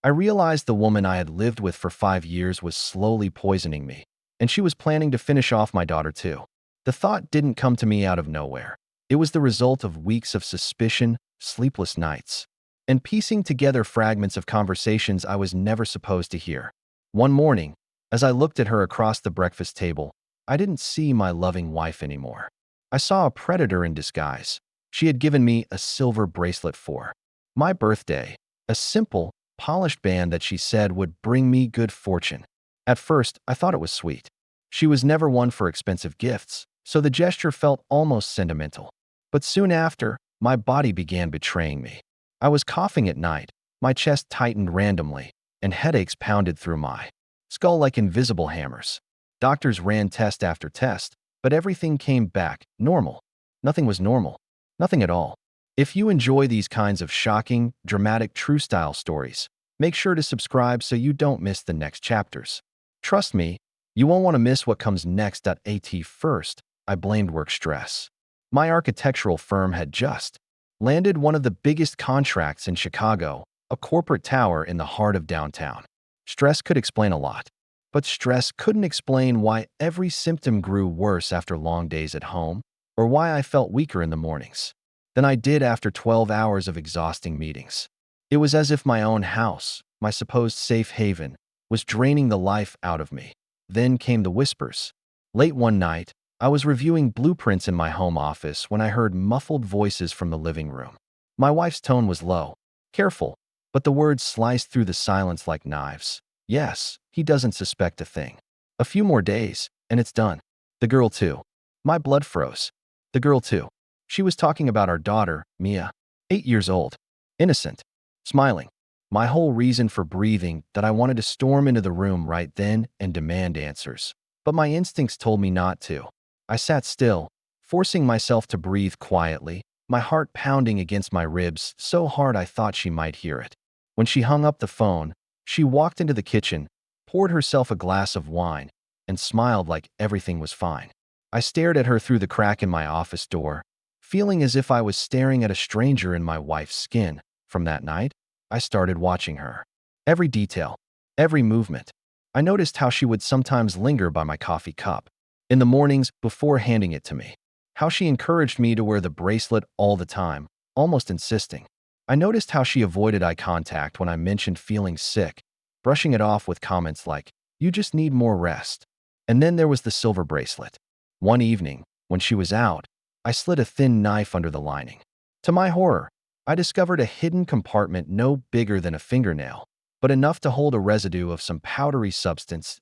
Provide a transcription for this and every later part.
I realized the woman I had lived with for 5 years was slowly poisoning me, and she was planning to finish off my daughter too. The thought didn't come to me out of nowhere. It was the result of weeks of suspicion, sleepless nights, and piecing together fragments of conversations I was never supposed to hear. One morning, as I looked at her across the breakfast table, I didn't see my loving wife anymore. I saw a predator in disguise. She had given me a silver bracelet for my birthday, a simple, polished band that she said would bring me good fortune. At first, I thought it was sweet. She was never one for expensive gifts, so the gesture felt almost sentimental. But soon after, my body began betraying me. I was coughing at night, my chest tightened randomly, and headaches pounded through my skull like invisible hammers. Doctors ran test after test, but everything came back normal. Nothing was normal. Nothing at all. If you enjoy these kinds of shocking, dramatic, true-style stories, make sure to subscribe so you don't miss the next chapters. Trust me, you won't want to miss what comes next. At first, I blamed work stress. My architectural firm had just landed one of the biggest contracts in Chicago, a corporate tower in the heart of downtown. Stress could explain a lot, but stress couldn't explain why every symptom grew worse after long days at home, or why I felt weaker in the mornings than I did after 12 hours of exhausting meetings. It was as if my own house, my supposed safe haven, was draining the life out of me. Then came the whispers. Late one night, I was reviewing blueprints in my home office when I heard muffled voices from the living room. My wife's tone was low, careful, but the words sliced through the silence like knives. Yes, he doesn't suspect a thing. A few more days, and it's done. The girl too. My blood froze. The girl too. She was talking about our daughter, Mia, 8 years old, innocent, smiling. My whole reason for breathing that I wanted to storm into the room right then and demand answers. But my instincts told me not to. I sat still, forcing myself to breathe quietly, my heart pounding against my ribs so hard I thought she might hear it. When she hung up the phone, she walked into the kitchen, poured herself a glass of wine, and smiled like everything was fine. I stared at her through the crack in my office door, feeling as if I was staring at a stranger in my wife's skin. From that night, I started watching her. Every detail, every movement. I noticed how she would sometimes linger by my coffee cup in the mornings before handing it to me. How she encouraged me to wear the bracelet all the time, almost insisting. I noticed how she avoided eye contact when I mentioned feeling sick, brushing it off with comments like, "You just need more rest." And then there was the silver bracelet. One evening, when she was out, I slid a thin knife under the lining. To my horror, I discovered a hidden compartment no bigger than a fingernail, but enough to hold a residue of some powdery substance.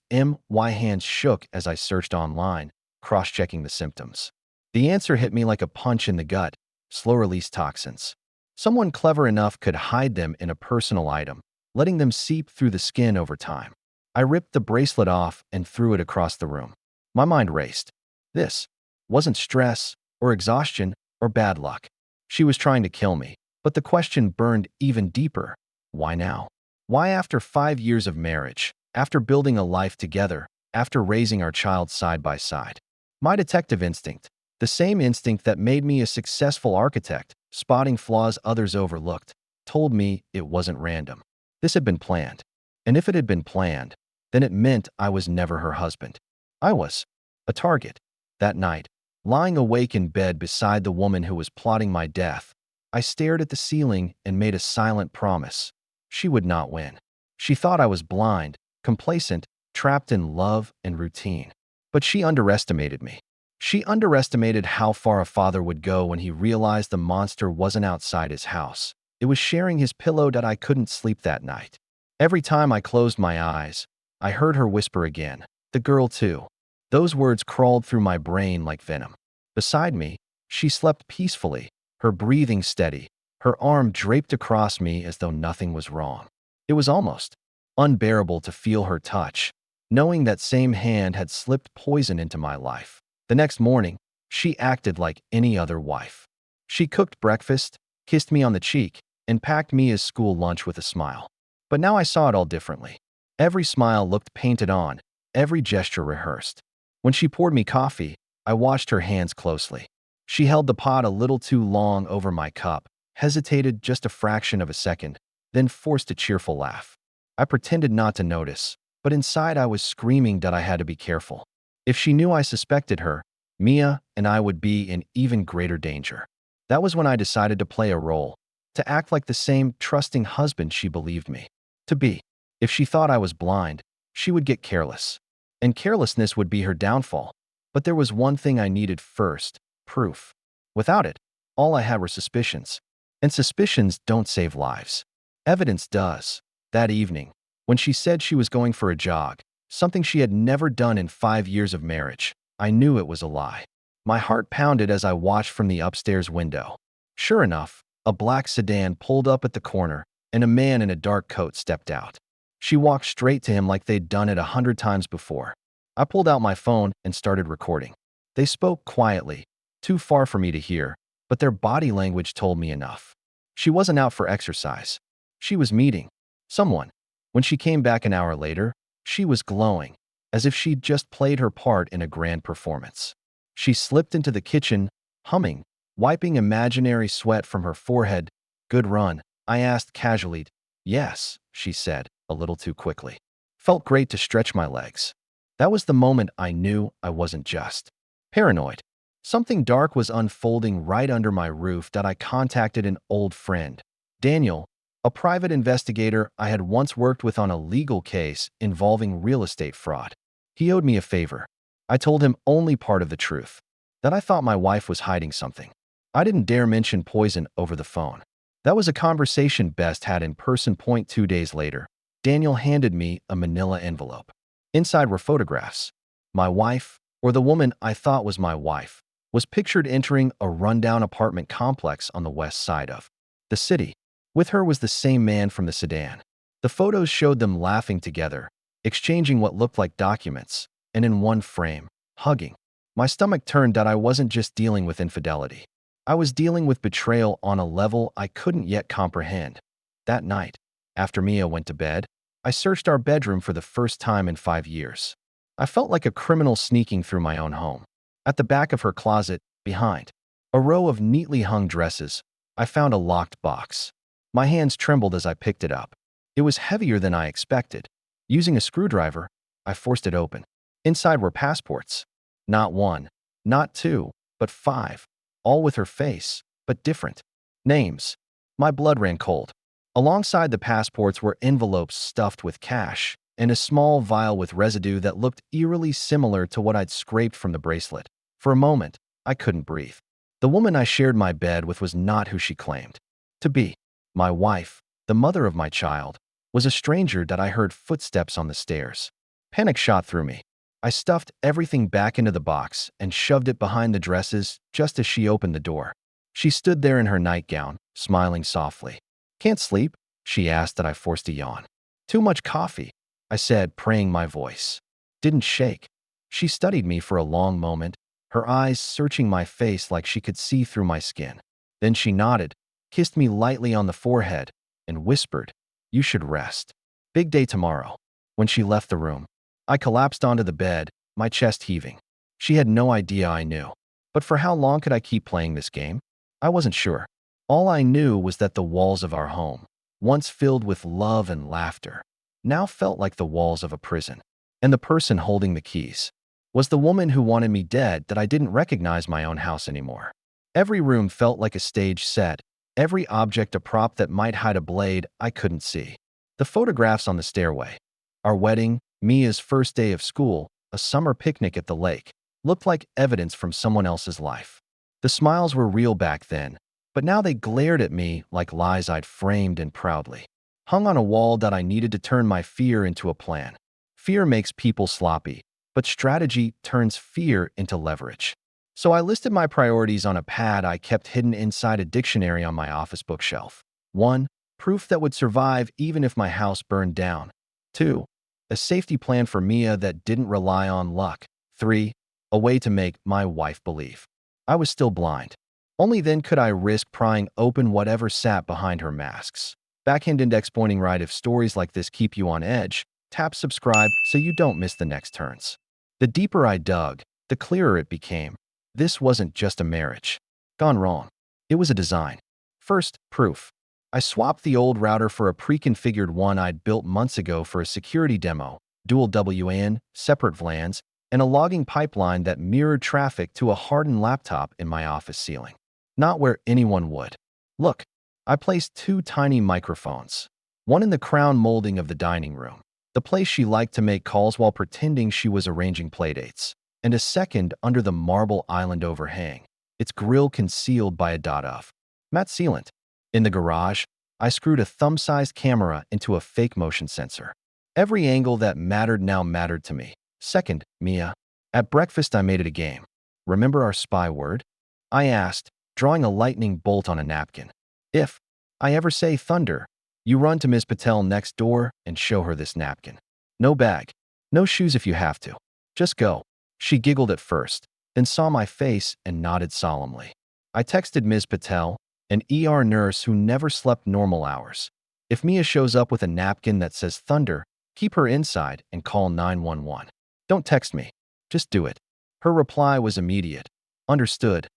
My hands shook as I searched online, cross-checking the symptoms. The answer hit me like a punch in the gut: slow-release toxins. Someone clever enough could hide them in a personal item, letting them seep through the skin over time. I ripped the bracelet off and threw it across the room. My mind raced. This wasn't stress, or exhaustion, or bad luck. She was trying to kill me. But the question burned even deeper. Why now? Why after 5 years of marriage, after building a life together, after raising our child side by side? My detective instinct, the same instinct that made me a successful architect, spotting flaws others overlooked, told me it wasn't random. This had been planned. And if it had been planned, then it meant I was never her husband. I was a target. That night, lying awake in bed beside the woman who was plotting my death, I stared at the ceiling and made a silent promise. She would not win. She thought I was blind, complacent, trapped in love and routine. But she underestimated me. She underestimated how far a father would go when he realized the monster wasn't outside his house. It was sharing his pillow that I couldn't sleep that night. Every time I closed my eyes, I heard her whisper again, "The girl too." Those words crawled through my brain like venom. Beside me, she slept peacefully, her breathing steady, her arm draped across me as though nothing was wrong. It was almost unbearable to feel her touch, knowing that same hand had slipped poison into my life. The next morning, she acted like any other wife. She cooked breakfast, kissed me on the cheek, and packed me as school lunch with a smile. But now I saw it all differently. Every smile looked painted on, every gesture rehearsed. When she poured me coffee, I watched her hands closely. She held the pot a little too long over my cup, hesitated just a fraction of a second, then forced a cheerful laugh. I pretended not to notice, but inside I was screaming that I had to be careful. If she knew I suspected her, Mia and I would be in even greater danger. That was when I decided to play a role, to act like the same trusting husband she believed me to be. If she thought I was blind, she would get careless, and carelessness would be her downfall. But there was one thing I needed first: proof. Without it, all I had were suspicions. And suspicions don't save lives. Evidence does. That evening, when she said she was going for a jog, something she had never done in 5 years of marriage, I knew it was a lie. My heart pounded as I watched from the upstairs window. Sure enough, a black sedan pulled up at the corner, and a man in a dark coat stepped out. She walked straight to him like they'd done it 100 times before. I pulled out my phone and started recording. They spoke quietly, too far for me to hear, but their body language told me enough. She wasn't out for exercise. She was meeting someone. When she came back an hour later, she was glowing, as if she'd just played her part in a grand performance. She slipped into the kitchen, humming, wiping imaginary sweat from her forehead. "Good run?" I asked casually. "Yes," she said, a little too quickly. Felt great to stretch my legs. That was the moment I knew I wasn't just paranoid. Something dark was unfolding right under my roof. That I contacted an old friend, Daniel, a private investigator I had once worked with on a legal case involving real estate fraud. He owed me a favor. I told him only part of the truth, that I thought my wife was hiding something. I didn't dare mention poison over the phone. That was a conversation best had in person. 2 days later, Daniel handed me a manila envelope. Inside were photographs. My wife, or the woman I thought was my wife, was pictured entering a rundown apartment complex on the west side of the city. With her was the same man from the sedan. The photos showed them laughing together, exchanging what looked like documents, and in one frame, hugging. My stomach turned. That I wasn't just dealing with infidelity. I was dealing with betrayal on a level I couldn't yet comprehend. That night, after Mia went to bed, I searched our bedroom for the first time in 5 years. I felt like a criminal sneaking through my own home. At the back of her closet, behind a row of neatly hung dresses, I found a locked box. My hands trembled as I picked it up. It was heavier than I expected. Using a screwdriver, I forced it open. Inside were passports. Not one, not two, but 5. All with her face, but different names. My blood ran cold. Alongside the passports were envelopes stuffed with cash and a small vial with residue that looked eerily similar to what I'd scraped from the bracelet. For a moment, I couldn't breathe. The woman I shared my bed with was not who she claimed to be. My wife, the mother of my child, was a stranger. That I heard footsteps on the stairs. Panic shot through me. I stuffed everything back into the box and shoved it behind the dresses just as she opened the door. She stood there in her nightgown, smiling softly. "Can't sleep?" she asked. That I forced a yawn. "Too much coffee," I said, praying my voice didn't shake. She studied me for a long moment, her eyes searching my face like she could see through my skin. Then she nodded, kissed me lightly on the forehead, and whispered, "You should rest. Big day tomorrow." When she left the room, I collapsed onto the bed, my chest heaving. She had no idea I knew. But for how long could I keep playing this game? I wasn't sure. All I knew was that the walls of our home, once filled with love and laughter, now felt like the walls of a prison. And the person holding the keys was the woman who wanted me dead. That I didn't recognize my own house anymore. Every room felt like a stage set, every object a prop that might hide a blade I couldn't see. The photographs on the stairway, our wedding, Mia's first day of school, a summer picnic at the lake, looked like evidence from someone else's life. The smiles were real back then, but now they glared at me like lies I'd framed and proudly hung on a wall. That I needed to turn my fear into a plan. Fear makes people sloppy, but strategy turns fear into leverage. So I listed my priorities on a pad I kept hidden inside a dictionary on my office bookshelf. 1. Proof that would survive even if my house burned down. 2. A safety plan for Mia that didn't rely on luck. 3. A way to make my wife believe I was still blind. Only then could I risk prying open whatever sat behind her masks. Backhand index pointing right. If stories like this keep you on edge, tap subscribe so you don't miss the next turns. The deeper I dug, the clearer it became. This wasn't just a marriage gone wrong. It was a design. First, proof. I swapped the old router for a pre-configured one I'd built months ago for a security demo, dual WAN, separate VLANs, and a logging pipeline that mirrored traffic to a hardened laptop in my office ceiling. Not where anyone would. Look, I placed two tiny microphones. One in the crown molding of the dining room, the place she liked to make calls while pretending she was arranging playdates, and a second under the marble island overhang, its grill concealed by a dot of matte sealant. In the garage, I screwed a thumb-sized camera into a fake motion sensor. Every angle that mattered now mattered to me. Second, Mia. At breakfast, I made it a game. Remember our spy word? I asked, drawing a lightning bolt on a napkin. If I ever say thunder, you run to Ms. Patel next door and show her this napkin. No bag. No shoes if you have to. Just go. She giggled at first, then saw my face and nodded solemnly. I texted Ms. Patel, an ER nurse who never slept normal hours. If Mia shows up with a napkin that says thunder, keep her inside and call 911. Don't text me. Just do it. Her reply was immediate. Understood.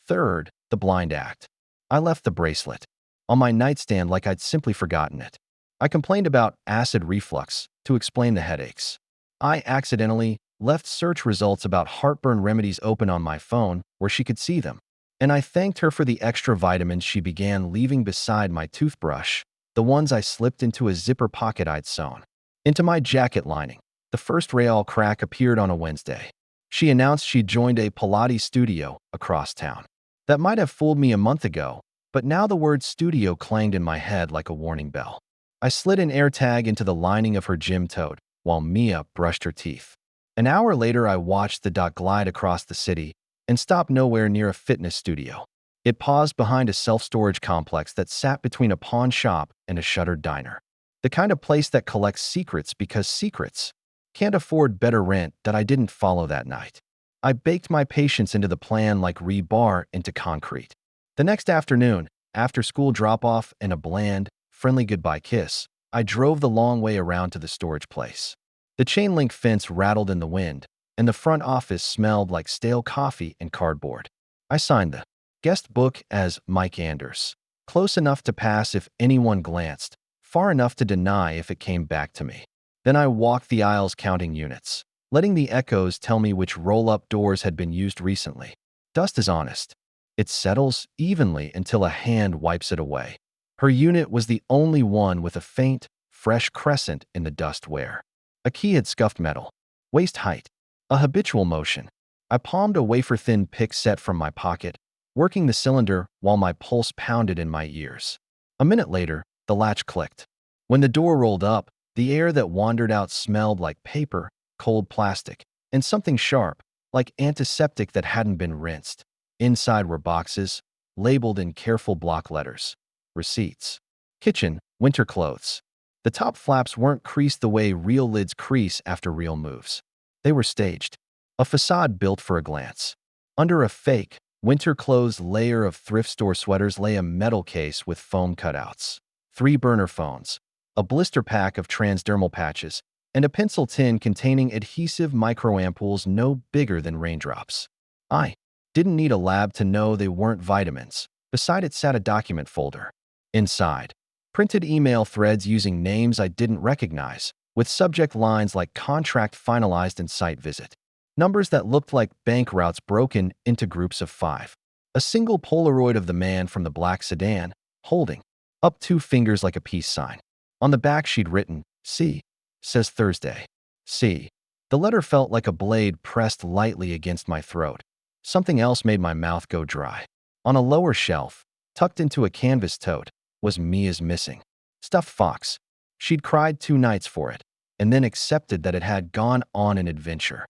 Third, the blind act. I left the bracelet on my nightstand like I'd simply forgotten it. I complained about acid reflux to explain the headaches. I accidentally left search results about heartburn remedies open on my phone where she could see them. And I thanked her for the extra vitamins she began leaving beside my toothbrush, the ones I slipped into a zipper pocket I'd sewn into my jacket lining. The first Real crack appeared on a Wednesday. She announced she'd joined a Pilates studio across town. That might have fooled me a month ago, but now the word studio clanged in my head like a warning bell. I slid an AirTag into the lining of her gym tote while Mia brushed her teeth. An hour later, I watched the dot glide across the city and stopped nowhere near a fitness studio. It paused behind a self-storage complex that sat between a pawn shop and a shuttered diner. The kind of place that collects secrets because secrets can't afford better rent that I didn't follow that night. I baked my patience into the plan like rebar into concrete. The next afternoon, after school drop-off and a bland, friendly goodbye kiss, I drove the long way around to the storage place. The chain-link fence rattled in the wind, and the front office smelled like stale coffee and cardboard. I signed the guest book as Mike Anders, close enough to pass if anyone glanced, far enough to deny if it came back to me. Then I walked the aisles counting units, letting the echoes tell me which roll-up doors had been used recently. Dust is honest. It settles evenly until a hand wipes it away. Her unit was the only one with a faint, fresh crescent in the dust wear. A key had scuffed metal. Waist height. A habitual motion. I palmed a wafer-thin pick set from my pocket, working the cylinder while my pulse pounded in my ears. A minute later, the latch clicked. When the door rolled up, the air that wandered out smelled like paper, cold plastic, and something sharp, like antiseptic that hadn't been rinsed. Inside were boxes, labeled in careful block letters. Receipts. Kitchen, winter clothes. The top flaps weren't creased the way real lids crease after real moves. They were staged. A facade built for a glance. Under a fake, winter clothes layer of thrift store sweaters lay a metal case with foam cutouts. 3 burner phones. A blister pack of transdermal patches, and a pencil tin containing adhesive microampules no bigger than raindrops. I didn't need a lab to know they weren't vitamins. Beside it sat a document folder. Inside, printed email threads using names I didn't recognize, with subject lines like contract finalized and site visit. Numbers that looked like bank routes broken into groups of 5. A single Polaroid of the man from the black sedan, holding up 2 fingers like a peace sign. On the back she'd written, "C. says Thursday. C." The letter felt like a blade pressed lightly against my throat. Something else made my mouth go dry. On a lower shelf, tucked into a canvas tote, was Mia's missing stuffed fox. She'd cried 2 nights for it, and then accepted that it had gone on an adventure.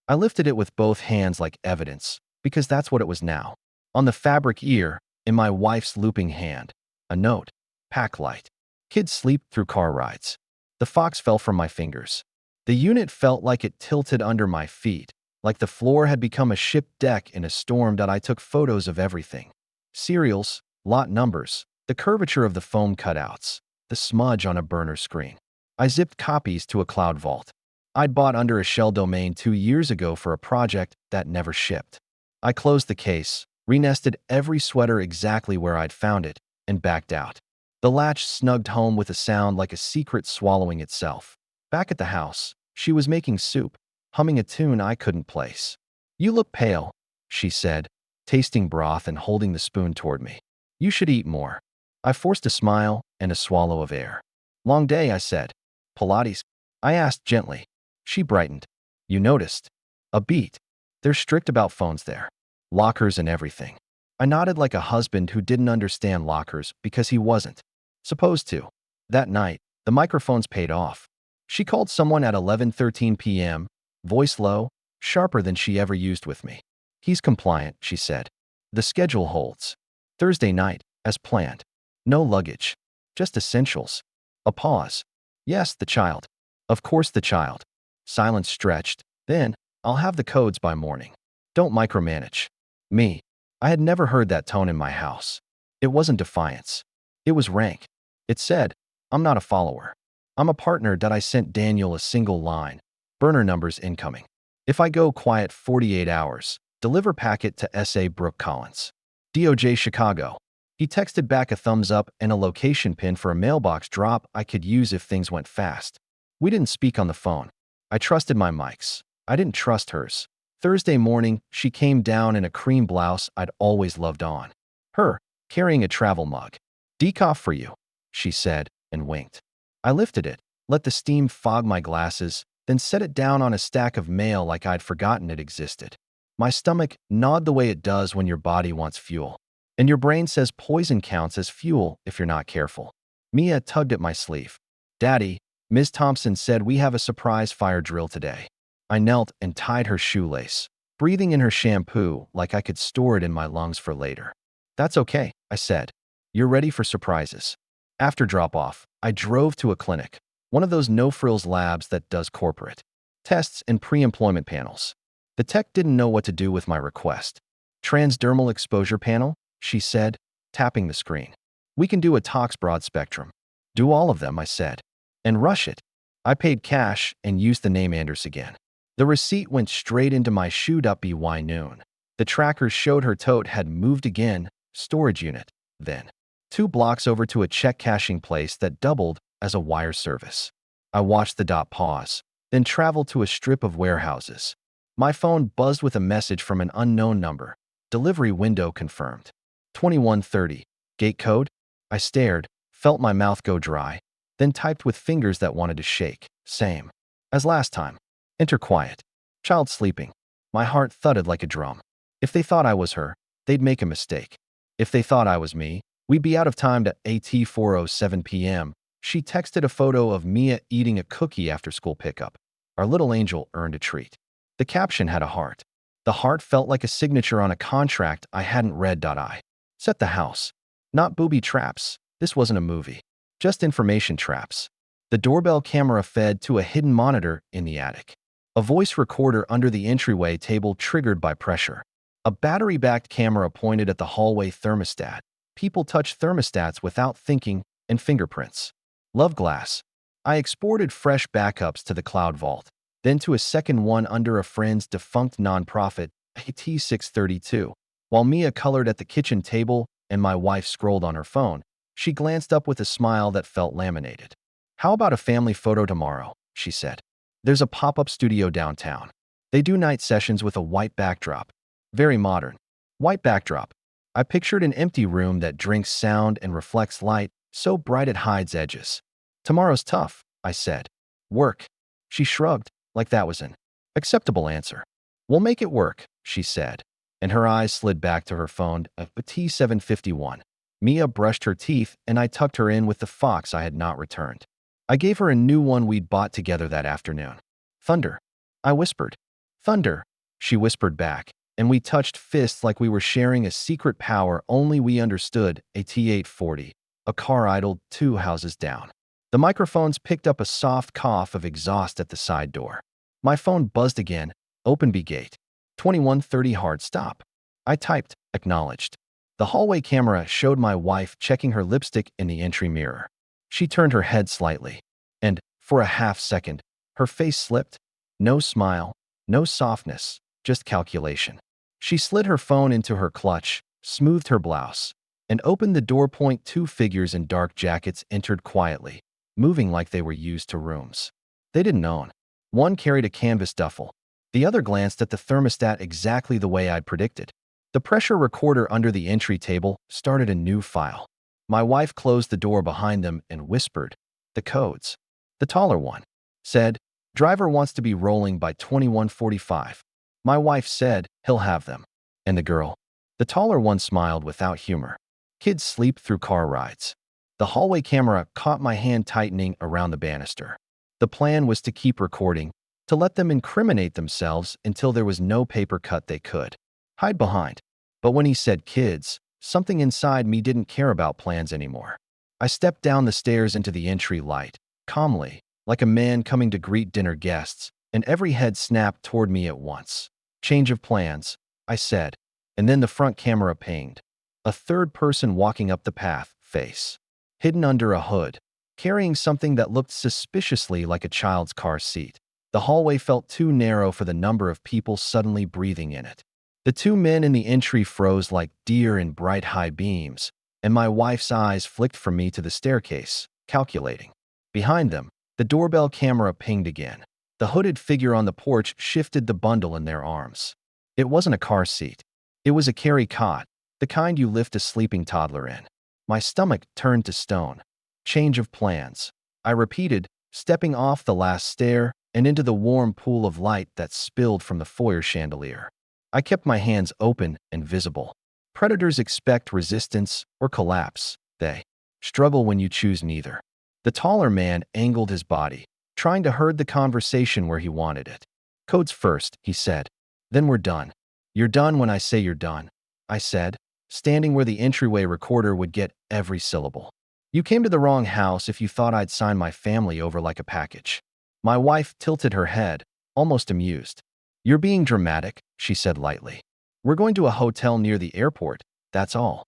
I lifted it with both hands like evidence, because that's what it was now. On the fabric ear, in my wife's looping hand, a note. Pack light. Kids sleep through car rides. The fox fell from my fingers. The unit felt like it tilted under my feet, like the floor had become a ship deck in a storm that I took photos of everything. Serials, lot numbers, the curvature of the foam cutouts, the smudge on a burner screen. I zipped copies to a cloud vault. I'd bought under a shell domain 2 years ago for a project that never shipped. I closed the case, renested every sweater exactly where I'd found it, and backed out. The latch snugged home with a sound like a secret swallowing itself. Back at the house, she was making soup, humming a tune I couldn't place. "You look pale," she said, tasting broth and holding the spoon toward me. "You should eat more." I forced a smile and a swallow of air. "Long day," I said. "Pilates?" I asked gently. She brightened. "You noticed?" "A beat. They're strict about phones there. Lockers and everything." I nodded like a husband who didn't understand lockers because he wasn't supposed to. That night, the microphones paid off. She called someone at 11:13 p.m., voice low, sharper than she ever used with me. "He's compliant," she said. "The schedule holds." Thursday night, as planned. No luggage. Just essentials. A pause. "Yes, the child." "Of course the child." Silence stretched. Then, "I'll have the codes by morning. Don't micromanage." Me. I had never heard that tone in my house. It wasn't defiance. It was rank. It said, "I'm not a follower. I'm a partner." That I sent Daniel a single line. "Burner numbers incoming. If I go quiet 48 hours, deliver packet to S.A. Brooke Collins. DOJ Chicago." He texted back a thumbs up and a location pin for a mailbox drop I could use if things went fast. We didn't speak on the phone. I trusted my mics. I didn't trust hers. Thursday morning, she came down in a cream blouse I'd always loved on. Her, carrying a travel mug. "Decaf for you," she said, and winked. I lifted it, let the steam fog my glasses, then set it down on a stack of mail like I'd forgotten it existed. My stomach gnawed the way it does when your body wants fuel. And your brain says poison counts as fuel if you're not careful. Mia tugged at my sleeve. "Daddy, Ms. Thompson said we have a surprise fire drill today." I knelt and tied her shoelace, breathing in her shampoo like I could store it in my lungs for later. "That's okay," I said. "You're ready for surprises." After drop-off, I drove to a clinic, one of those no-frills labs that does corporate tests and pre-employment panels. The tech didn't know what to do with my request. "Transdermal exposure panel?" she said, tapping the screen. "We can do a tox broad spectrum." "Do all of them," I said. "And rush it." I paid cash and used the name Anders again. The receipt went straight into my shoed-up BY noon. The tracker showed her tote had moved again, storage unit, then 2 blocks over to a check cashing place that doubled as a wire service. I watched the dot pause, then travel to a strip of warehouses. My phone buzzed with a message from an unknown number. Delivery window confirmed. 21:30. Gate code? I stared, felt my mouth go dry, then typed with fingers that wanted to shake. Same as last time. Enter quiet. Child sleeping. My heart thudded like a drum. If they thought I was her, they'd make a mistake. If they thought I was me, we'd be out of time to AT 4:07 p.m. She texted a photo of Mia eating a cookie after school pickup. Our little angel earned a treat. The caption had a heart. The heart felt like a signature on a contract I hadn't read. I set the house. Not booby traps. This wasn't a movie. Just information traps. The doorbell camera fed to a hidden monitor in the attic. A voice recorder under the entryway table triggered by pressure. A battery-backed camera pointed at the hallway thermostat. People touch thermostats without thinking, and fingerprints. Love glass. I exported fresh backups to the cloud vault, then to a second one under a friend's defunct nonprofit, AT 632. While Mia colored at the kitchen table and my wife scrolled on her phone, she glanced up with a smile that felt laminated. "How about a family photo tomorrow?" she said. "There's a pop-up studio downtown. They do night sessions with a white backdrop. Very modern. White backdrop." I pictured an empty room that drinks sound and reflects light, so bright it hides edges. "Tomorrow's tough," I said. "Work." She shrugged, like that was an acceptable answer. "We'll make it work," she said, and her eyes slid back to her phone at T751. Mia brushed her teeth, and I tucked her in with the fox I had not returned. I gave her a new one we'd bought together that afternoon. "Thunder," I whispered. "Thunder," she whispered back, and we touched fists like we were sharing a secret power only we understood. A T840. A car idled 2 houses down. The microphones picked up a soft cough of exhaust at the side door. My phone buzzed again. "Open B gate. 21:30 hard stop." I typed, acknowledged. The hallway camera showed my wife checking her lipstick in the entry mirror. She turned her head slightly, and, for a half second, her face slipped. No smile, no softness, just calculation. She slid her phone into her clutch, smoothed her blouse, and opened the door. Two figures in dark jackets entered quietly, moving like they were used to rooms they didn't own. One carried a canvas duffel. The other glanced at the thermostat exactly the way I'd predicted. The pressure recorder under the entry table started a new file. My wife closed the door behind them and whispered, "The codes." The taller one said, "Driver wants to be rolling by 21:45. My wife said, "He'll have them." And the girl? The taller one smiled without humor. "Kids sleep through car rides." The hallway camera caught my hand tightening around the banister. The plan was to keep recording, to let them incriminate themselves until there was no paper cut they could hide behind. But when he said kids, something inside me didn't care about plans anymore. I stepped down the stairs into the entry light, calmly, like a man coming to greet dinner guests, and every head snapped toward me at once. "Change of plans," I said, and then the front camera pinged. A third person walking up the path, face hidden under a hood, carrying something that looked suspiciously like a child's car seat. The hallway felt too narrow for the number of people suddenly breathing in it. The two men in the entry froze like deer in bright high beams, and my wife's eyes flicked from me to the staircase, calculating. Behind them, the doorbell camera pinged again. The hooded figure on the porch shifted the bundle in their arms. It wasn't a car seat. It was a carry cot, the kind you lift a sleeping toddler in. My stomach turned to stone. "Change of plans," I repeated, stepping off the last stair and into the warm pool of light that spilled from the foyer chandelier. I kept my hands open and visible. Predators expect resistance or collapse. They struggle when you choose neither. The taller man angled his body, trying to herd the conversation where he wanted it. "Codes first," he said. "Then we're done." "You're done when I say you're done," I said, standing where the entryway recorder would get every syllable. "You came to the wrong house if you thought I'd sign my family over like a package." My wife tilted her head, almost amused. "You're being dramatic," she said lightly. "We're going to a hotel near the airport, that's all."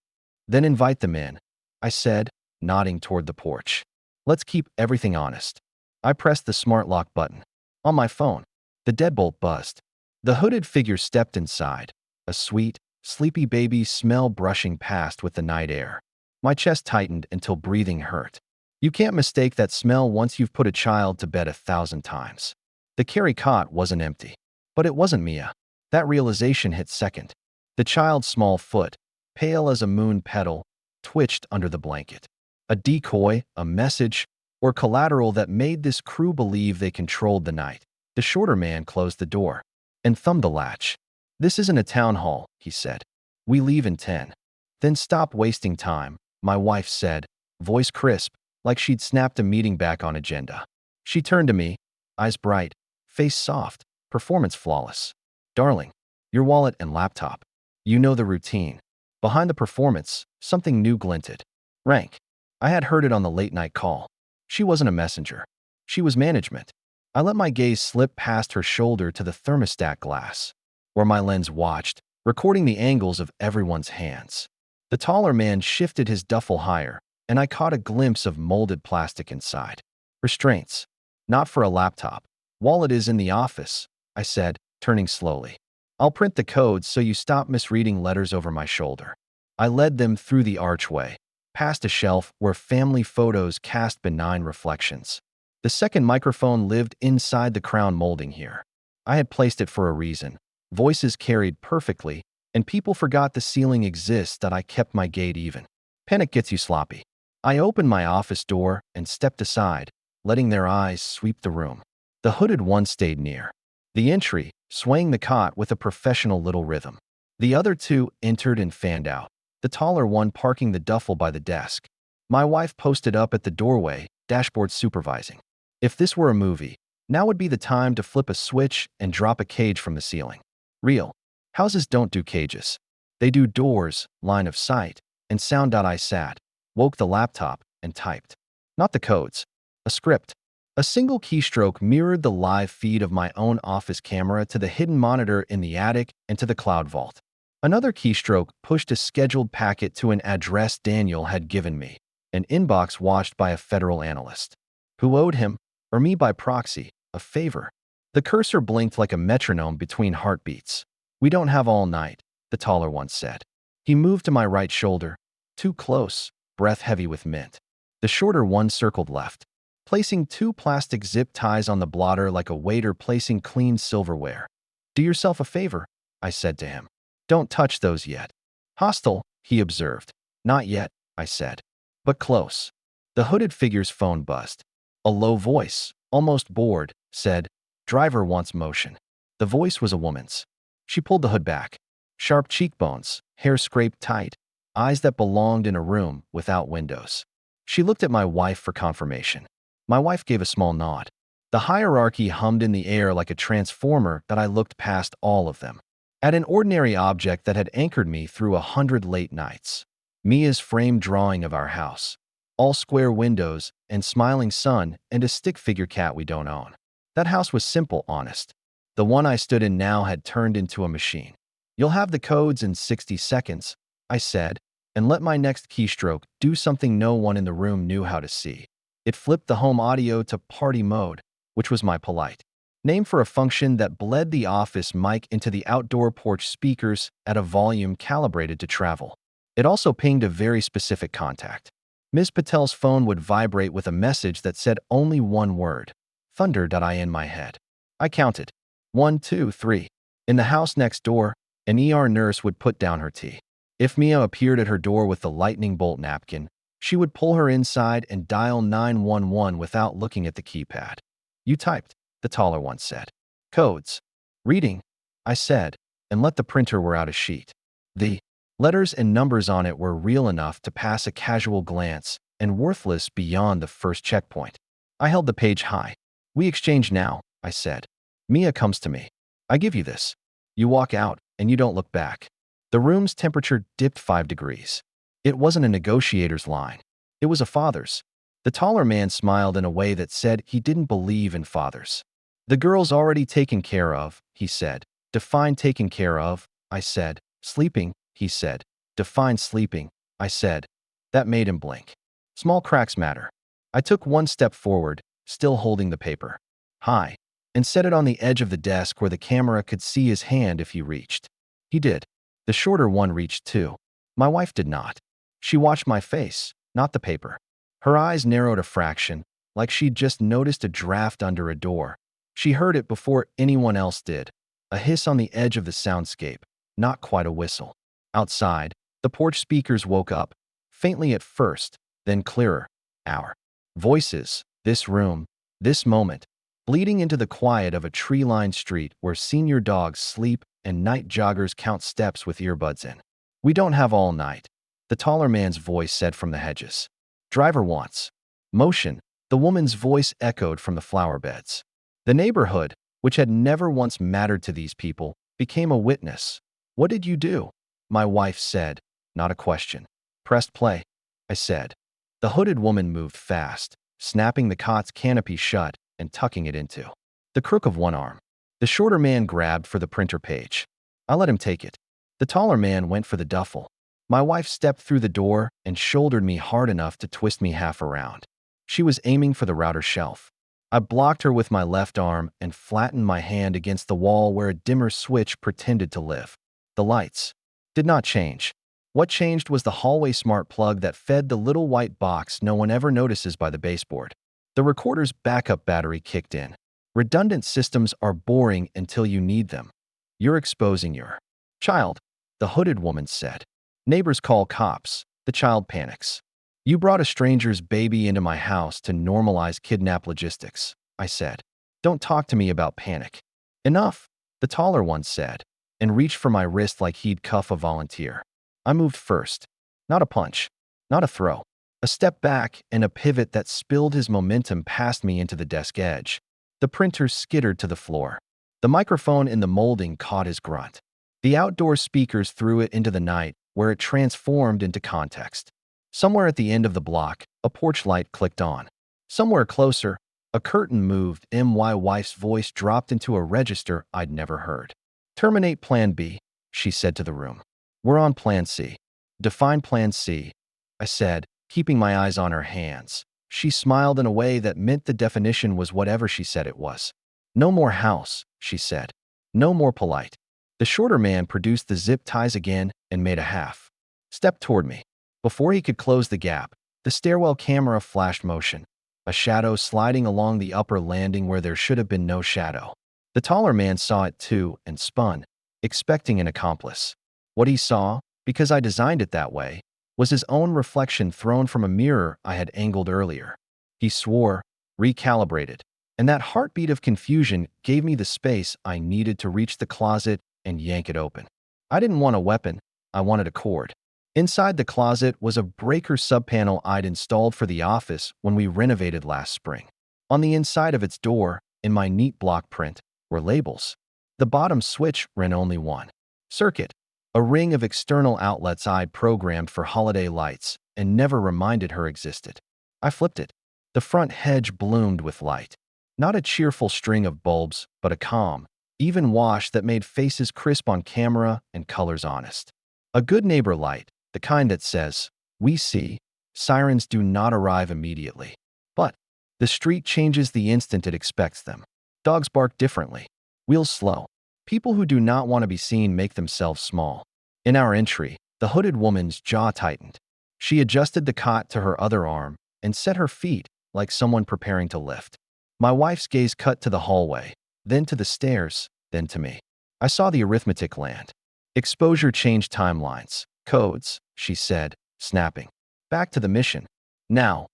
"Then invite them in," I said, nodding toward the porch. "Let's keep everything honest." I pressed the smart lock button. On my phone, the deadbolt buzzed. The hooded figure stepped inside, a sweet, sleepy baby smell brushing past with the night air. My chest tightened until breathing hurt. You can't mistake that smell once you've put a child to bed 1,000 times. The carry cot wasn't empty. But it wasn't Mia. That realization hit second. The child's small foot, pale as a moon petal, twitched under the blanket. A decoy, a message, or collateral that made this crew believe they controlled the night. The shorter man closed the door and thumbed the latch. "This isn't a town hall," he said. "We leave in 10. "Then stop wasting time," my wife said, voice crisp, like she'd snapped a meeting back on agenda. She turned to me, eyes bright, face soft, performance flawless. "Darling, your wallet and laptop. You know the routine." Behind the performance, something new glinted. Rank. I had heard it on the late-night call. She wasn't a messenger. She was management. I let my gaze slip past her shoulder to the thermostat glass, where my lens watched, recording the angles of everyone's hands. The taller man shifted his duffel higher, and I caught a glimpse of molded plastic inside. "Restraints. Not for a laptop. Wallet is in the office," I said, turning slowly. "I'll print the codes so you stop misreading letters over my shoulder." I led them through the archway, past a shelf where family photos cast benign reflections. The second microphone lived inside the crown molding here. I had placed it for a reason. Voices carried perfectly, and people forgot the ceiling exists that I kept my gait even. Panic gets you sloppy. I opened my office door and stepped aside, letting their eyes sweep the room. The hooded one stayed near the entry, swaying the cot with a professional little rhythm. The other two entered and fanned out, the taller one parking the duffel by the desk. My wife posted up at the doorway, dashboard supervising. If this were a movie, now would be the time to flip a switch and drop a cage from the ceiling. Real houses don't do cages. They do doors, line of sight, and sound. I sat, woke the laptop, and typed. Not the codes. A script. A single keystroke mirrored the live feed of my own office camera to the hidden monitor in the attic and to the cloud vault. Another keystroke pushed a scheduled packet to an address Daniel had given me, an inbox watched by a federal analyst, who owed him, or me by proxy, a favor. The cursor blinked like a metronome between heartbeats. "We don't have all night," the taller one said. He moved to my right shoulder, Too close, breath heavy with mint. The shorter one circled left, placing 2 plastic zip ties on the blotter like a waiter placing clean silverware. Do yourself a favor, I said to him. Don't touch those yet. Hostile, he observed. Not yet, I said. But close. The hooded figure's phone buzzed. A low voice, almost bored, said, "Driver wants motion." The voice was a woman's. She pulled the hood back. Sharp cheekbones, hair scraped tight, eyes that belonged in a room without windows. She looked at my wife for confirmation. My wife gave a small nod. The hierarchy hummed in the air like a transformer that I looked past all of them. At an ordinary object that had anchored me through 100 late nights. Mia's framed drawing of our house. All square windows and smiling sun and a stick figure cat we don't own. That house was simple, honest. The one I stood in now had turned into a machine. You'll have the codes in 60 seconds, I said, and let my next keystroke do something no one in the room knew how to see. It flipped the home audio to party mode, which was my polite name for a function that bled the office mic into the outdoor porch speakers at a volume calibrated to travel. It also pinged a very specific contact. Ms. Patel's phone would vibrate with a message that said only one word, thunder. In my head. I counted. 1, 2, 3. In the house next door, an ER nurse would put down her tea. If Mia appeared at her door with the lightning bolt napkin, she would pull her inside and dial 911 without looking at the keypad. You typed, the taller one said. Codes. Reading, I said, and let the printer wear out a sheet. The letters and numbers on it were real enough to pass a casual glance and worthless beyond the first checkpoint. I held the page high. We exchange now, I said. Mia comes to me. I give you this. You walk out, and you don't look back. The room's temperature dipped 5 degrees. It wasn't a negotiator's line. It was a father's. The taller man smiled in a way that said he didn't believe in fathers. The girl's already taken care of, he said. Define taken care of, I said. Sleeping, he said. Define sleeping, I said. That made him blink. Small cracks matter. I took 1 step forward, still holding the paper. Hi. And set it on the edge of the desk where the camera could see his hand if he reached. He did. The shorter one reached too. My wife did not. She watched my face, not the paper. Her eyes narrowed a fraction, like she'd just noticed a draft under a door. She heard it before anyone else did. A hiss on the edge of the soundscape, not quite a whistle. Outside, the porch speakers woke up, faintly at first, then clearer. Our voices, this room, this moment, bleeding into the quiet of a tree-lined street where senior dogs sleep and night joggers count steps with earbuds in. We don't have all night, the taller man's voice said from the hedges. Driver wants motion, the woman's voice echoed from the flower beds. The neighborhood, which had never once mattered to these people, became a witness. What did you do? My wife said, not a question. Pressed play, I said. The hooded woman moved fast, snapping the cot's canopy shut and tucking it into the crook of one arm. The shorter man grabbed for the printer page. I let him take it. The taller man went for the duffel. My wife stepped through the door and shouldered me hard enough to twist me half around. She was aiming for the router shelf. I blocked her with my left arm and flattened my hand against the wall where a dimmer switch pretended to live. The lights did not change. What changed was the hallway smart plug that fed the little white box no one ever notices by the baseboard. The recorder's backup battery kicked in. Redundant systems are boring until you need them. You're exposing your child, the hooded woman said. Neighbors call cops. The child panics. You brought a stranger's baby into my house to normalize kidnap logistics, I said. Don't talk to me about panic. Enough, the taller one said, and reached for my wrist like he'd cuff a volunteer. I moved first. Not a punch. Not a throw. A step back and a pivot that spilled his momentum past me into the desk edge. The printer skittered to the floor. The microphone in the molding caught his grunt. The outdoor speakers threw it into the night, where it transformed into context. Somewhere at the end of the block, a porch light clicked on. Somewhere closer, a curtain moved. My wife's voice dropped into a register I'd never heard. Terminate Plan B, she said to the room. We're on Plan C. Define Plan C, I said, keeping my eyes on her hands. She smiled in a way that meant the definition was whatever she said it was. No more house, she said. No more polite. The shorter man produced the zip ties again and made a half step toward me. Before he could close the gap, the stairwell camera flashed motion, a shadow sliding along the upper landing where there should have been no shadow. The taller man saw it too and spun, expecting an accomplice. What he saw, because I designed it that way, was his own reflection thrown from a mirror I had angled earlier. He swore, recalibrated, and that heartbeat of confusion gave me the space I needed to reach the closet and yank it open. I didn't want a weapon, I wanted a cord. Inside the closet was a breaker subpanel I'd installed for the office when we renovated last spring. On the inside of its door, in my neat block print, were labels. The bottom switch ran only one circuit, a ring of external outlets I'd programmed for holiday lights and never reminded her existed. I flipped it. The front hedge bloomed with light. Not a cheerful string of bulbs, but a calm, even wash that made faces crisp on camera and colors honest. A good neighbor light, the kind that says, "We see, sirens do not arrive immediately." But the street changes the instant it expects them. Dogs bark differently. Wheels slow. People who do not want to be seen make themselves small. In our entry, the hooded woman's jaw tightened. She adjusted the cot to her other arm and set her feet like someone preparing to lift. My wife's gaze cut to the hallway, then to the stairs, then to me. I saw the arithmetic land. Exposure changed timelines. Codes, she said, snapping. Back to the mission. Now,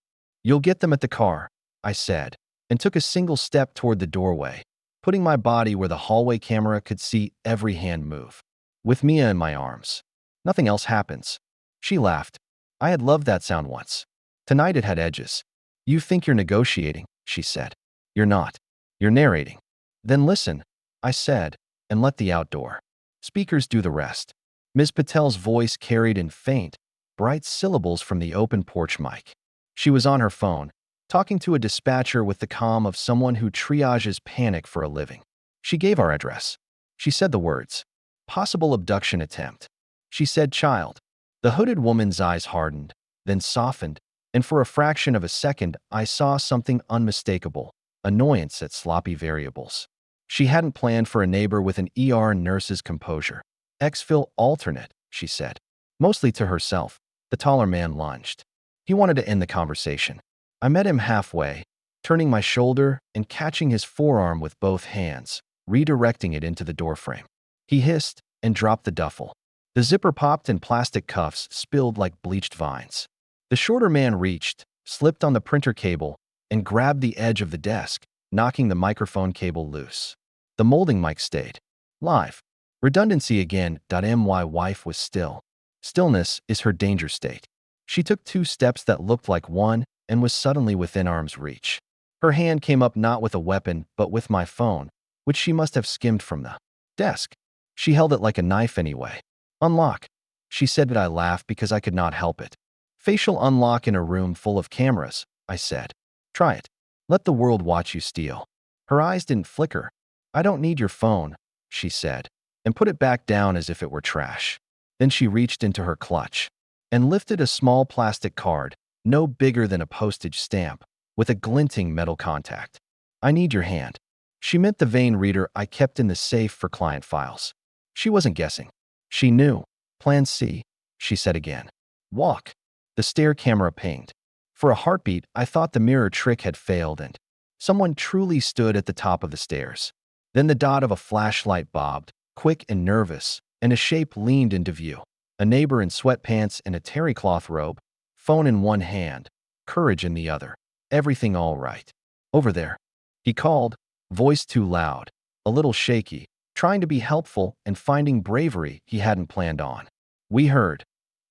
you'll get them at the car, I said, and took a single step toward the doorway, putting my body where the hallway camera could see every hand move. With Mia in my arms. Nothing else happens. She laughed. I had loved that sound once. Tonight it had edges. You think you're negotiating, she said. You're not. You're narrating. Then listen, I said, and let the outdoor speakers do the rest. Ms. Patel's voice carried in faint, bright syllables from the open porch mic. She was on her phone, talking to a dispatcher with the calm of someone who triages panic for a living. She gave our address. She said the words, "Possible abduction attempt." She said child. The hooded woman's eyes hardened, then softened, and for a fraction of a second I saw something unmistakable, annoyance at sloppy variables. She hadn't planned for a neighbor with an ER nurse's composure. Exfil alternate, she said. Mostly to herself, the taller man lunged. He wanted to end the conversation. I met him halfway, turning my shoulder and catching his forearm with both hands, redirecting it into the doorframe. He hissed and dropped the duffel. The zipper popped and plastic cuffs spilled like bleached vines. The shorter man reached, slipped on the printer cable, and grabbed the edge of the desk, knocking the microphone cable loose. The molding mic stayed. Live. Redundancy again. My wife was still. Stillness is her danger state. She took 2 steps that looked like one and was suddenly within arm's reach. Her hand came up not with a weapon, but with my phone, which she must have skimmed from the desk. She held it like a knife anyway. Unlock. She said that I laughed because I could not help it. Facial unlock in a room full of cameras, I said. Try it. Let the world watch you steal. Her eyes didn't flicker. I don't need your phone, she said, and put it back down as if it were trash. Then she reached into her clutch and lifted a small plastic card, no bigger than a postage stamp, with a glinting metal contact. I need your hand. She meant the vein reader I kept in the safe for client files. She wasn't guessing. She knew. Plan C, she said again. Walk. The stair camera pinged. For a heartbeat, I thought the mirror trick had failed and someone truly stood at the top of the stairs. Then the dot of a flashlight bobbed, quick and nervous, and a shape leaned into view. A neighbor in sweatpants and a terry cloth robe, phone in one hand, courage in the other. Everything all right. Over there. He called, voice too loud, a little shaky, trying to be helpful and finding bravery he hadn't planned on. We heard.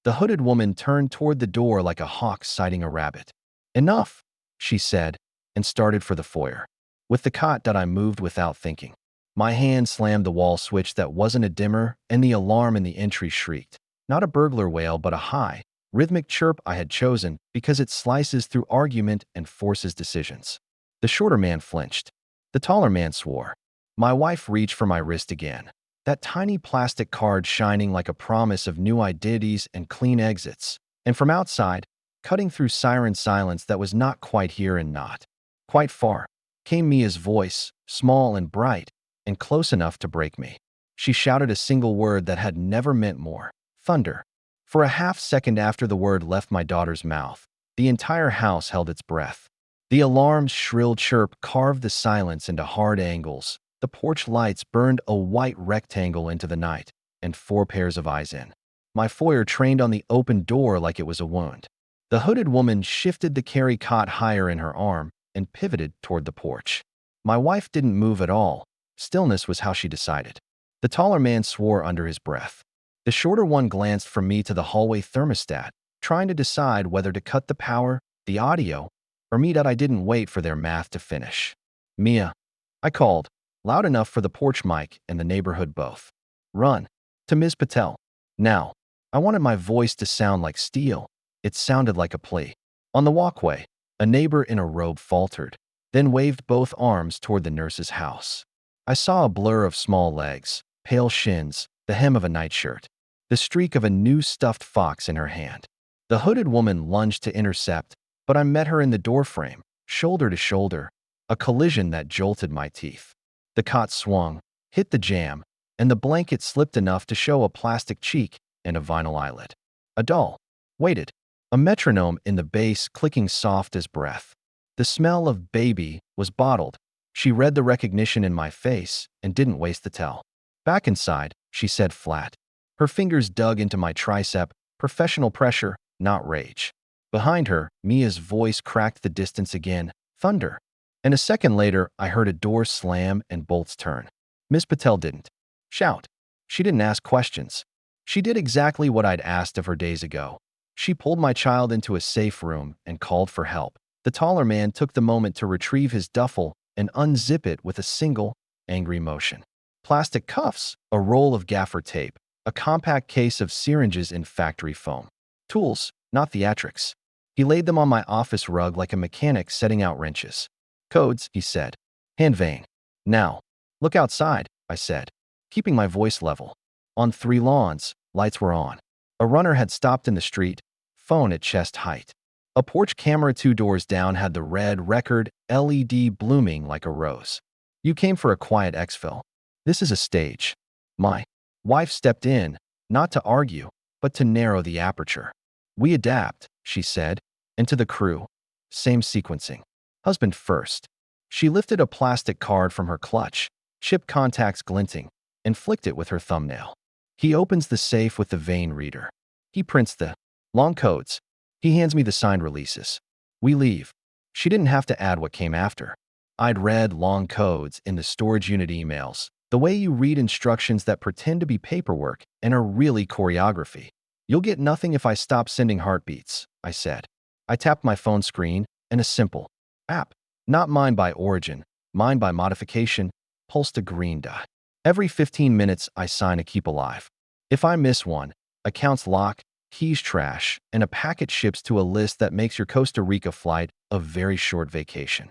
The hooded woman turned toward the door like a hawk sighting a rabbit. Enough, she said, and started for the foyer. With the cot I moved without thinking. My hand slammed the wall switch that wasn't a dimmer, and the alarm in the entry shrieked. Not a burglar wail, but a high, rhythmic chirp I had chosen because it slices through argument and forces decisions. The shorter man flinched. The taller man swore. My wife reached for my wrist again. That tiny plastic card shining like a promise of new identities and clean exits. And from outside, cutting through siren silence that was not quite here and not quite far, came Mia's voice, small and bright, and close enough to break me. She shouted a single word that had never meant more. Thunder. For a half-second after the word left my daughter's mouth, the entire house held its breath. The alarm's shrill chirp carved the silence into hard angles. The porch lights burned a white rectangle into the night, and 4 pairs of eyes in. My foyer trained on the open door like it was a wound. The hooded woman shifted the carry cot higher in her arm and pivoted toward the porch. My wife didn't move at all. Stillness was how she decided. The taller man swore under his breath. The shorter one glanced from me to the hallway thermostat, trying to decide whether to cut the power, the audio, or me. That I didn't wait for their math to finish. Mia, I called, loud enough for the porch mic and the neighborhood both. Run. To Ms. Patel. Now. I wanted my voice to sound like steel. It sounded like a plea. On the walkway, a neighbor in a robe faltered, then waved both arms toward the nurse's house. I saw a blur of small legs, pale shins, the hem of a nightshirt, the streak of a new stuffed fox in her hand. The hooded woman lunged to intercept, but I met her in the doorframe, shoulder to shoulder, a collision that jolted my teeth. The cot swung, hit the jamb, and the blanket slipped enough to show a plastic cheek and a vinyl eyelid. A doll waited, a metronome in the bass clicking soft as breath. The smell of baby was bottled. She read the recognition in my face and didn't waste the tell. Back inside, she said flat. Her fingers dug into my tricep, professional pressure, not rage. Behind her, Mia's voice cracked the distance again, thunder. And a second later, I heard a door slam and bolts turn. Miss Patel didn't shout. She didn't ask questions. She did exactly what I'd asked of her days ago. She pulled my child into a safe room and called for help. The taller man took the moment to retrieve his duffel and unzip it with a single, angry motion. Plastic cuffs, a roll of gaffer tape, a compact case of syringes in factory foam. Tools, not theatrics. He laid them on my office rug like a mechanic setting out wrenches. Codes, he said. Hand vein. Now, look outside, I said, keeping my voice level. On 3 lawns, lights were on. A runner had stopped in the street, phone at chest height. A porch camera 2 doors down had the red record LED blooming like a rose. You came for a quiet exfil. This is a stage. My wife stepped in, not to argue, but to narrow the aperture. We adapt, she said, and to the crew. Same sequencing. Husband first. She lifted a plastic card from her clutch, chip contacts glinting, and flicked it with her thumbnail. He opens the safe with the vein reader. He prints the long codes. He hands me the signed releases. We leave. She didn't have to add what came after. I'd read long codes in the storage unit emails, the way you read instructions that pretend to be paperwork and are really choreography. You'll get nothing if I stop sending heartbeats, I said. I tapped my phone screen, and a simple app, not mine by origin, mine by modification, pulsed a green dot. Every 15 minutes, I sign a keep alive. If I miss one, accounts lock, keys trash, and a packet ships to a list that makes your Costa Rica flight a very short vacation.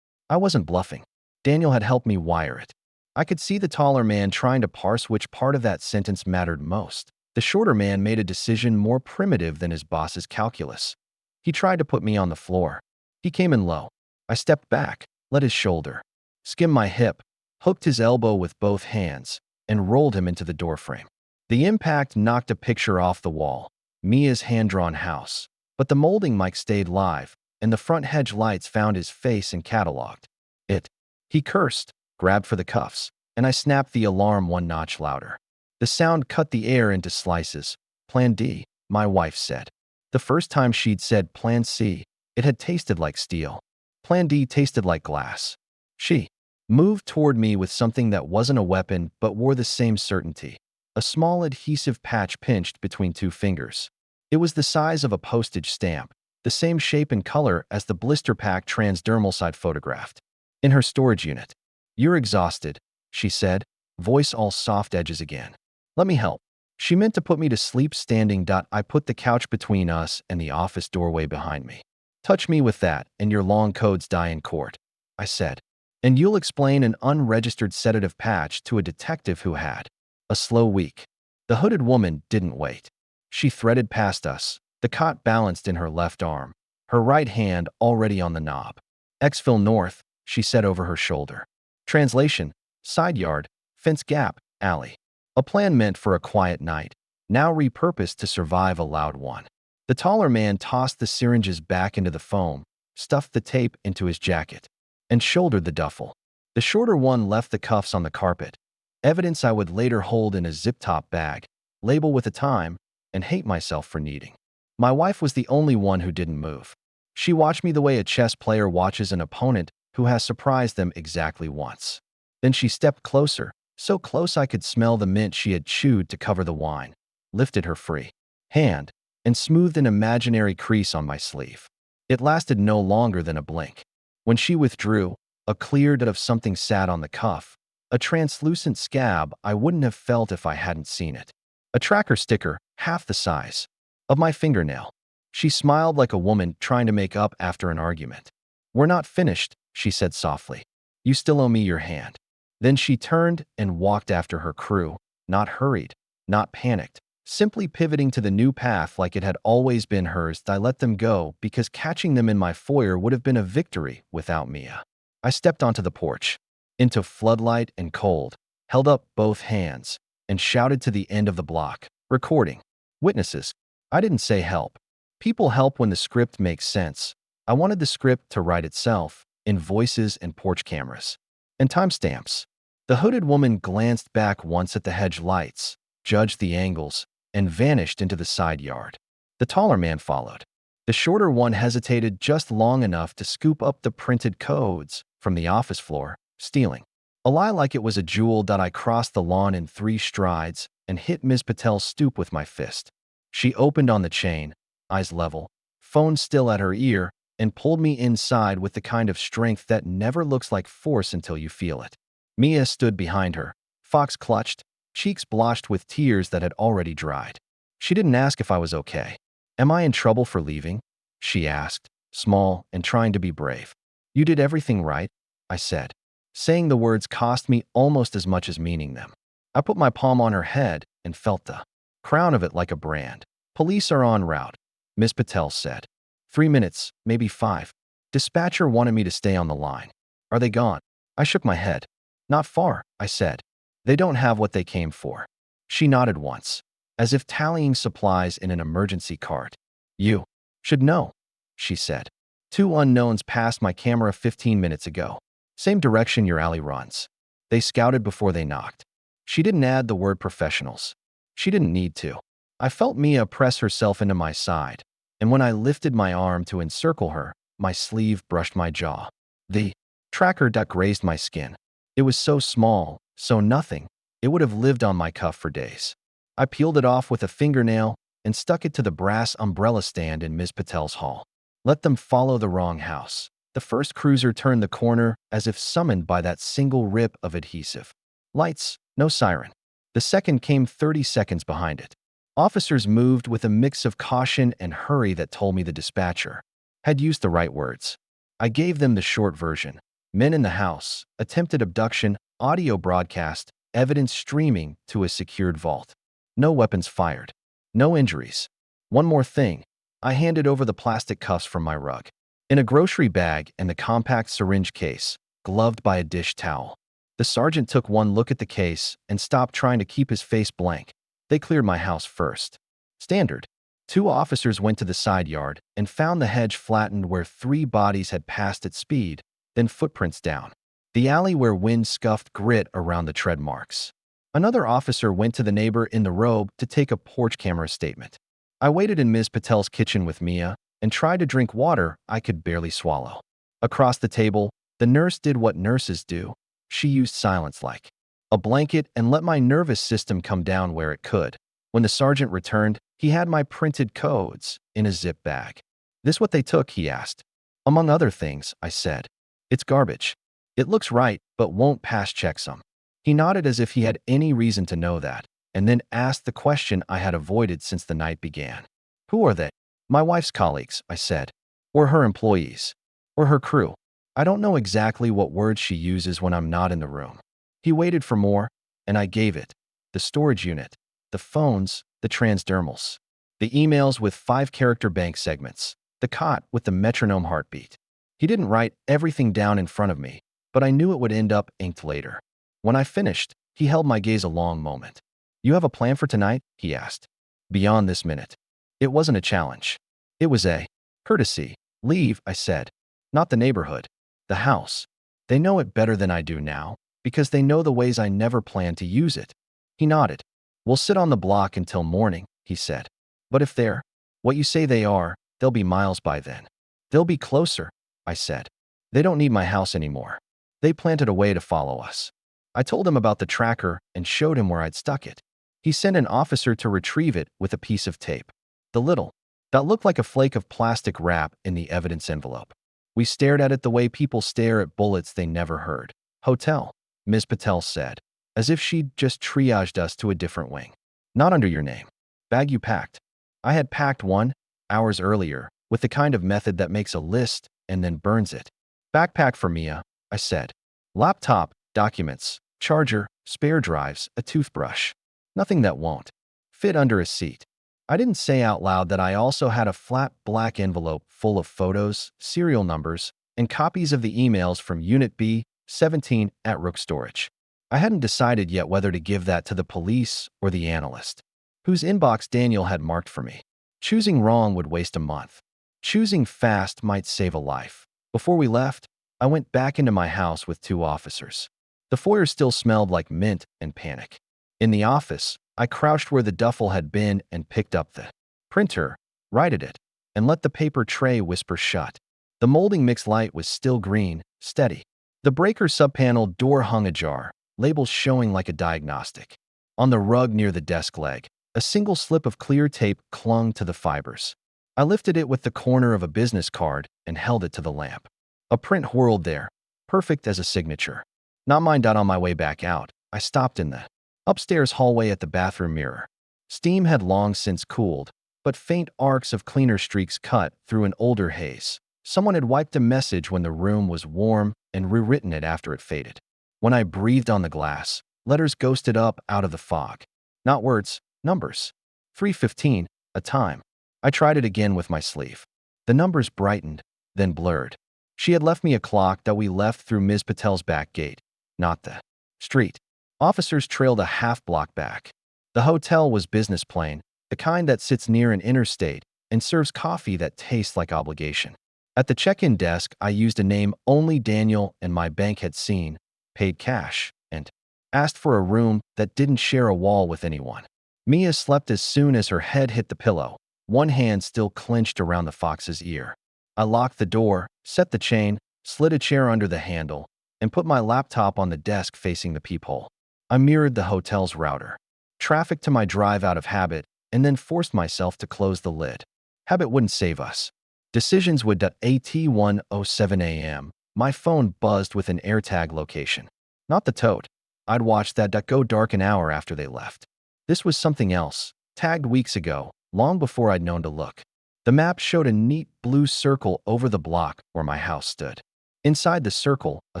I wasn't bluffing. Daniel had helped me wire it. I could see the taller man trying to parse which part of that sentence mattered most. The shorter man made a decision more primitive than his boss's calculus. He tried to put me on the floor. He came in low. I stepped back, let his shoulder skim my hip, hooked his elbow with both hands, and rolled him into the doorframe. The impact knocked a picture off the wall, Mia's hand-drawn house. But the molding mic stayed live, and the front hedge lights found his face and cataloged it. He cursed, grabbed for the cuffs, and I snapped the alarm 1 notch louder. The sound cut the air into slices. Plan D, my wife said. The first time she'd said Plan C, it had tasted like steel. Plan D tasted like glass. She moved toward me with something that wasn't a weapon but wore the same certainty. A small adhesive patch pinched between 2 fingers. It was the size of a postage stamp, the same shape and color as the blister pack transdermal side photographed. In her storage unit. You're exhausted, she said, voice all soft edges again. Let me help. She meant to put me to sleep standing. I put the couch between us and the office doorway behind me. Touch me with that, and your long codes die in court, I said. And you'll explain an unregistered sedative patch to a detective who had a slow week. The hooded woman didn't wait. She threaded past us, the cot balanced in her left arm, her right hand already on the knob. Exfil North, she said over her shoulder. Translation, side yard, fence gap, alley. A plan meant for a quiet night, now repurposed to survive a loud one. The taller man tossed the syringes back into the foam, stuffed the tape into his jacket, and shouldered the duffel. The shorter one left the cuffs on the carpet, evidence I would later hold in a zip-top bag, label with a time, and hate myself for needing. My wife was the only one who didn't move. She watched me the way a chess player watches an opponent who has surprised them exactly once. Then she stepped closer, so close I could smell the mint she had chewed to cover the wine, lifted her free hand, and smoothed an imaginary crease on my sleeve. It lasted no longer than a blink. When she withdrew, a clear dot of something sat on the cuff, a translucent scab I wouldn't have felt if I hadn't seen it. A tracker sticker, half the size of my fingernail. She smiled like a woman trying to make up after an argument. "We're not finished," she said softly. "You still owe me your hand." Then she turned and walked after her crew, not hurried, not panicked, simply pivoting to the new path like it had always been hers. I let them go because catching them in my foyer would have been a victory without Mia. I stepped onto the porch, into floodlight and cold, held up both hands, and shouted to the end of the block, recording. Witnesses. I didn't say help. People help when the script makes sense. I wanted the script to write itself, in voices and porch cameras. And timestamps. The hooded woman glanced back once at the hedge lights, judged the angles, and vanished into the side yard. The taller man followed. The shorter one hesitated just long enough to scoop up the printed codes from the office floor, stealing. A lie like it was a jewel. I crossed the lawn in 3 strides and hit Ms. Patel's stoop with my fist. She opened on the chain, eyes level, phone still at her ear, and pulled me inside with the kind of strength that never looks like force until you feel it. Mia stood behind her, fox clutched, cheeks blotched with tears that had already dried. She didn't ask if I was okay. "Am I in trouble for leaving?" she asked, small and trying to be brave. "You did everything right," I said. Saying the words cost me almost as much as meaning them. I put my palm on her head and felt the crown of it like a brand. "Police are en route," Miss Patel said. 3 minutes, maybe 5. Dispatcher wanted me to stay on the line. "Are they gone?" I shook my head. "Not far," I said. "They don't have what they came for." She nodded once, as if tallying supplies in an emergency cart. "You should know," she said. "2 unknowns passed my camera 15 minutes ago. Same direction your alley runs. They scouted before they knocked." She didn't add the word professionals. She didn't need to. I felt Mia press herself into my side, and when I lifted my arm to encircle her, my sleeve brushed my jaw. The tracker duck grazed my skin. It was so small, so nothing, it would have lived on my cuff for days. I peeled it off with a fingernail and stuck it to the brass umbrella stand in Ms. Patel's hall. Let them follow the wrong house. The first cruiser turned the corner as if summoned by that single rip of adhesive. Lights, no siren. The second came 30 seconds behind it. Officers moved with a mix of caution and hurry that told me the dispatcher had used the right words. I gave them the short version. Men in the house, attempted abduction, audio broadcast, evidence streaming to a secured vault. No weapons fired. No injuries. One more thing. I handed over the plastic cuffs from my rug. In a grocery bag and the compact syringe case, gloved by a dish towel. The sergeant took one look at the case and stopped trying to keep his face blank. They cleared my house first. Standard. 2 officers went to the side yard and found the hedge flattened where 3 bodies had passed at speed, then footprints down. The alley where wind scuffed grit around the tread marks. Another officer went to the neighbor in the robe to take a porch camera statement. I waited in Ms. Patel's kitchen with Mia and tried to drink water I could barely swallow. Across the table, the nurse did what nurses do. She used silence like a blanket and let my nervous system come down where it could. When the sergeant returned, he had my printed codes in a zip bag. "This what they took?" he asked. "Among other things," I said. "It's garbage. It looks right, but won't pass checksum." He nodded as if he had any reason to know that, and then asked the question I had avoided since the night began. "Who are they?" "My wife's colleagues," I said. "Or her employees. Or her crew. I don't know exactly what words she uses when I'm not in the room." He waited for more, and I gave it. The storage unit, the phones, the transdermals, the emails with 5-character bank segments, the cot with the metronome heartbeat. He didn't write everything down in front of me, but I knew it would end up inked later. When I finished, he held my gaze a long moment. "You have a plan for tonight?" he asked. beyond this minute. It wasn't a challenge. It was a courtesy. Leave, I said. Not the neighborhood. The house. They know it better than I do now, because they know the ways I never planned to use it. He nodded. We'll sit on the block until morning, he said. But if they're what you say they are, they'll be miles by then. They'll be closer, I said. They don't need my house anymore. They planted a way to follow us. I told him about the tracker and showed him where I'd stuck it. He sent an officer to retrieve it with a piece of tape. The little that looked like a flake of plastic wrap in the evidence envelope. We stared at it the way people stare at bullets they never heard. Hotel, Ms. Patel said, as if she'd just triaged us to a different wing. Not under your name. Bag you packed. I had packed one, hours earlier, with the kind of method that makes a list and then burns it. Backpack for Mia, I said. Laptop, documents, charger, spare drives, a toothbrush. Nothing that won't fit under a seat. I didn't say out loud that I also had a flat black envelope full of photos, serial numbers, and copies of the emails from Unit B, 17 at Rook Storage. I hadn't decided yet whether to give that to the police or the analyst, whose inbox Daniel had marked for me. Choosing wrong would waste a month. Choosing fast might save a life. Before we left, I went back into my house with 2 officers. The foyer still smelled like mint and panic. In the office, I crouched where the duffel had been and picked up the printer, righted it, and let the paper tray whisper shut. The molding mixed light was still green, steady. The breaker subpanel door hung ajar, labels showing like a diagnostic. On the rug near the desk leg, a single slip of clear tape clung to the fibers. I lifted it with the corner of a business card and held it to the lamp. A print whirled there, perfect as a signature. Not mine. On my way back out, I stopped in the upstairs hallway at the bathroom mirror. Steam had long since cooled, but faint arcs of cleaner streaks cut through an older haze. Someone had wiped a message when the room was warm and rewritten it after it faded. When I breathed on the glass, letters ghosted up out of the fog. Not words, numbers. 3:15, a time. I tried it again with my sleeve. The numbers brightened, then blurred. She had left me a clock that we left through Ms. Patel's back gate, not the street. Officers trailed a half-block back. The hotel was business plain, the kind that sits near an interstate and serves coffee that tastes like obligation. At the check-in desk, I used a name only Daniel and my bank had seen, paid cash, and asked for a room that didn't share a wall with anyone. Mia slept as soon as her head hit the pillow, one hand still clenched around the fox's ear. I locked the door, set the chain, slid a chair under the handle, and put my laptop on the desk facing the peephole. I mirrored the hotel's router, traffic to my drive out of habit, and then forced myself to close the lid. Habit wouldn't save us. Decisions would. At 1:07 a.m., my phone buzzed with an AirTag location. Not the tote. I'd watched that go dark an hour after they left. This was something else, tagged weeks ago, long before I'd known to look. The map showed a neat blue circle over the block where my house stood. Inside the circle, a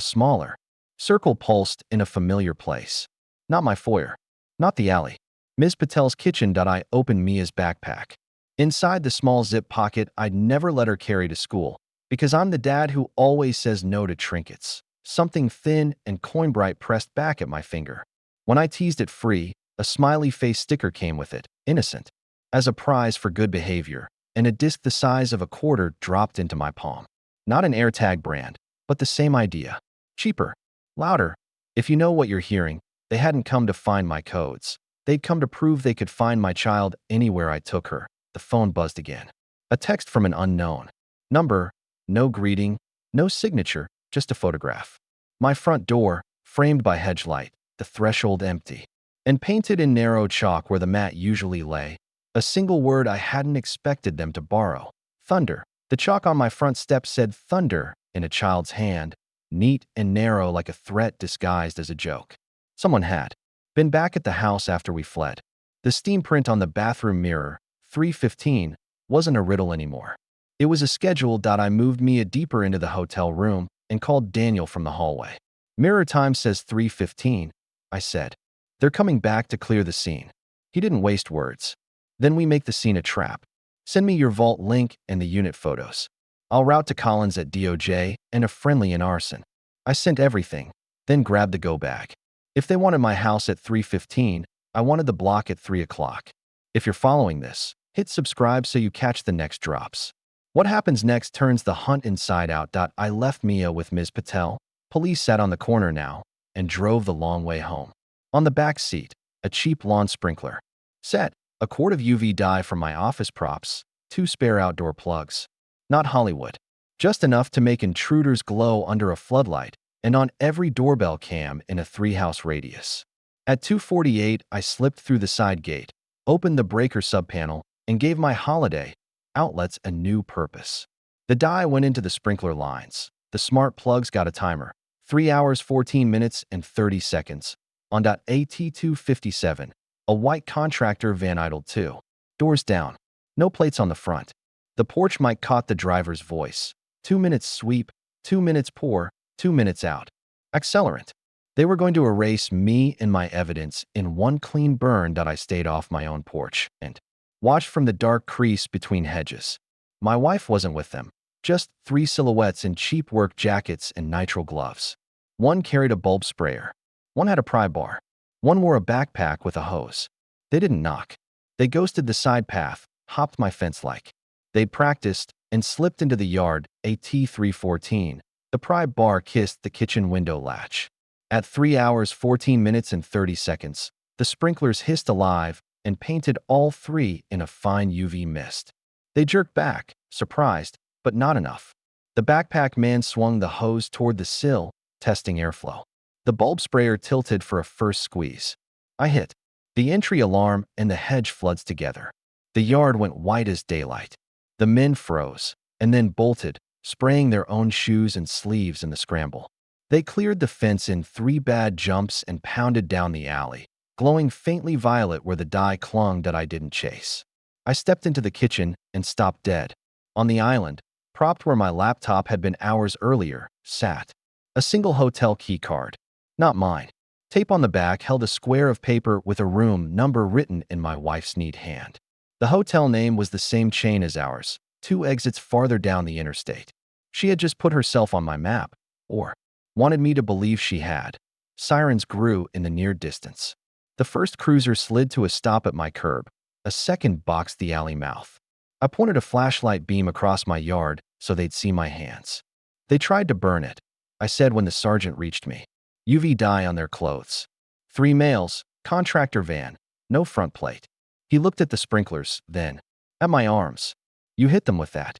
smaller circle pulsed in a familiar place. Not my foyer. Not the alley. Ms. Patel's kitchen. I opened Mia's backpack. Inside the small zip pocket I'd never let her carry to school, because I'm the dad who always says no to trinkets. Something thin and coin-bright pressed back at my finger. When I teased it free, a smiley face sticker came with it, innocent, as a prize for good behavior, and a disc the size of a quarter dropped into my palm. Not an AirTag brand, but the same idea. Cheaper. Louder. If you know what you're hearing, they hadn't come to find my codes. They'd come to prove they could find my child anywhere I took her. The phone buzzed again. A text from an unknown number, no greeting, no signature, just a photograph. My front door, framed by hedge light, the threshold empty. And painted in narrow chalk where the mat usually lay, a single word I hadn't expected them to borrow. Thunder. The chalk on my front step said thunder in a child's hand, neat and narrow like a threat disguised as a joke. Someone had been back at the house after we fled. The steam print on the bathroom mirror, 3:15, wasn't a riddle anymore. It was a schedule. I moved Mia deeper into the hotel room and called Daniel from the hallway. Mirror time says 3:15, I said. They're coming back to clear the scene. He didn't waste words. Then we make the scene a trap. Send me your vault link and the unit photos. I'll route to Collins at DOJ and a friendly in arson. I sent everything, then grabbed the go bag. If they wanted my house at 3:15, I wanted the block at 3 o'clock. If you're following this, hit subscribe so you catch the next drops. What happens next turns the hunt inside out. I left Mia with Ms. Patel. Police sat on the corner now and drove the long way home. On the back seat, a cheap lawn sprinkler. Set, a quart of UV dye from my office props, 2 spare outdoor plugs. Not Hollywood. Just enough to make intruders glow under a floodlight and on every doorbell cam in a 3-house radius. At 2:48, I slipped through the side gate, opened the breaker subpanel, and gave my holiday outlets a new purpose. The dye went into the sprinkler lines. The smart plugs got a timer. 3 hours, 14 minutes, and 30 seconds. On AT257, a white contractor van idled too. Doors down. No plates on the front. The porch mic caught the driver's voice. 2 minutes sweep, 2 minutes pour, 2 minutes out. Accelerant. They were going to erase me and my evidence in one clean burn. I stayed off my own porch and watched from the dark crease between hedges. My wife wasn't with them. Just 3 silhouettes in cheap work jackets and nitrile gloves. One carried a bulb sprayer. One had a pry bar. One wore a backpack with a hose. They didn't knock. They ghosted the side path, hopped my fence like they'd practiced, and slipped into the yard. AT314. The pry bar kissed the kitchen window latch. At 3 hours, 14 minutes, and 30 seconds, the sprinklers hissed alive and painted all 3 in a fine UV mist. They jerked back, surprised, but not enough. The backpack man swung the hose toward the sill, testing airflow. The bulb sprayer tilted for a first squeeze. I hit the entry alarm and the hedge floods together. The yard went white as daylight. The men froze and then bolted, spraying their own shoes and sleeves in the scramble. They cleared the fence in 3 bad jumps and pounded down the alley, glowing faintly violet where the dye clung. I didn't chase. I stepped into the kitchen and stopped dead. On the island, propped where my laptop had been hours earlier, sat a single hotel key card. Not mine. Tape on the back held a square of paper with a room number written in my wife's neat hand. The hotel name was the same chain as ours, 2 exits farther down the interstate. She had just put herself on my map, or wanted me to believe she had. Sirens grew in the near distance. The first cruiser slid to a stop at my curb. A second boxed the alley mouth. I pointed a flashlight beam across my yard so they'd see my hands. They tried to burn it, I said when the sergeant reached me. UV dye on their clothes. 3 males, contractor van, no front plate. He looked at the sprinklers, then at my arms. You hit them with that.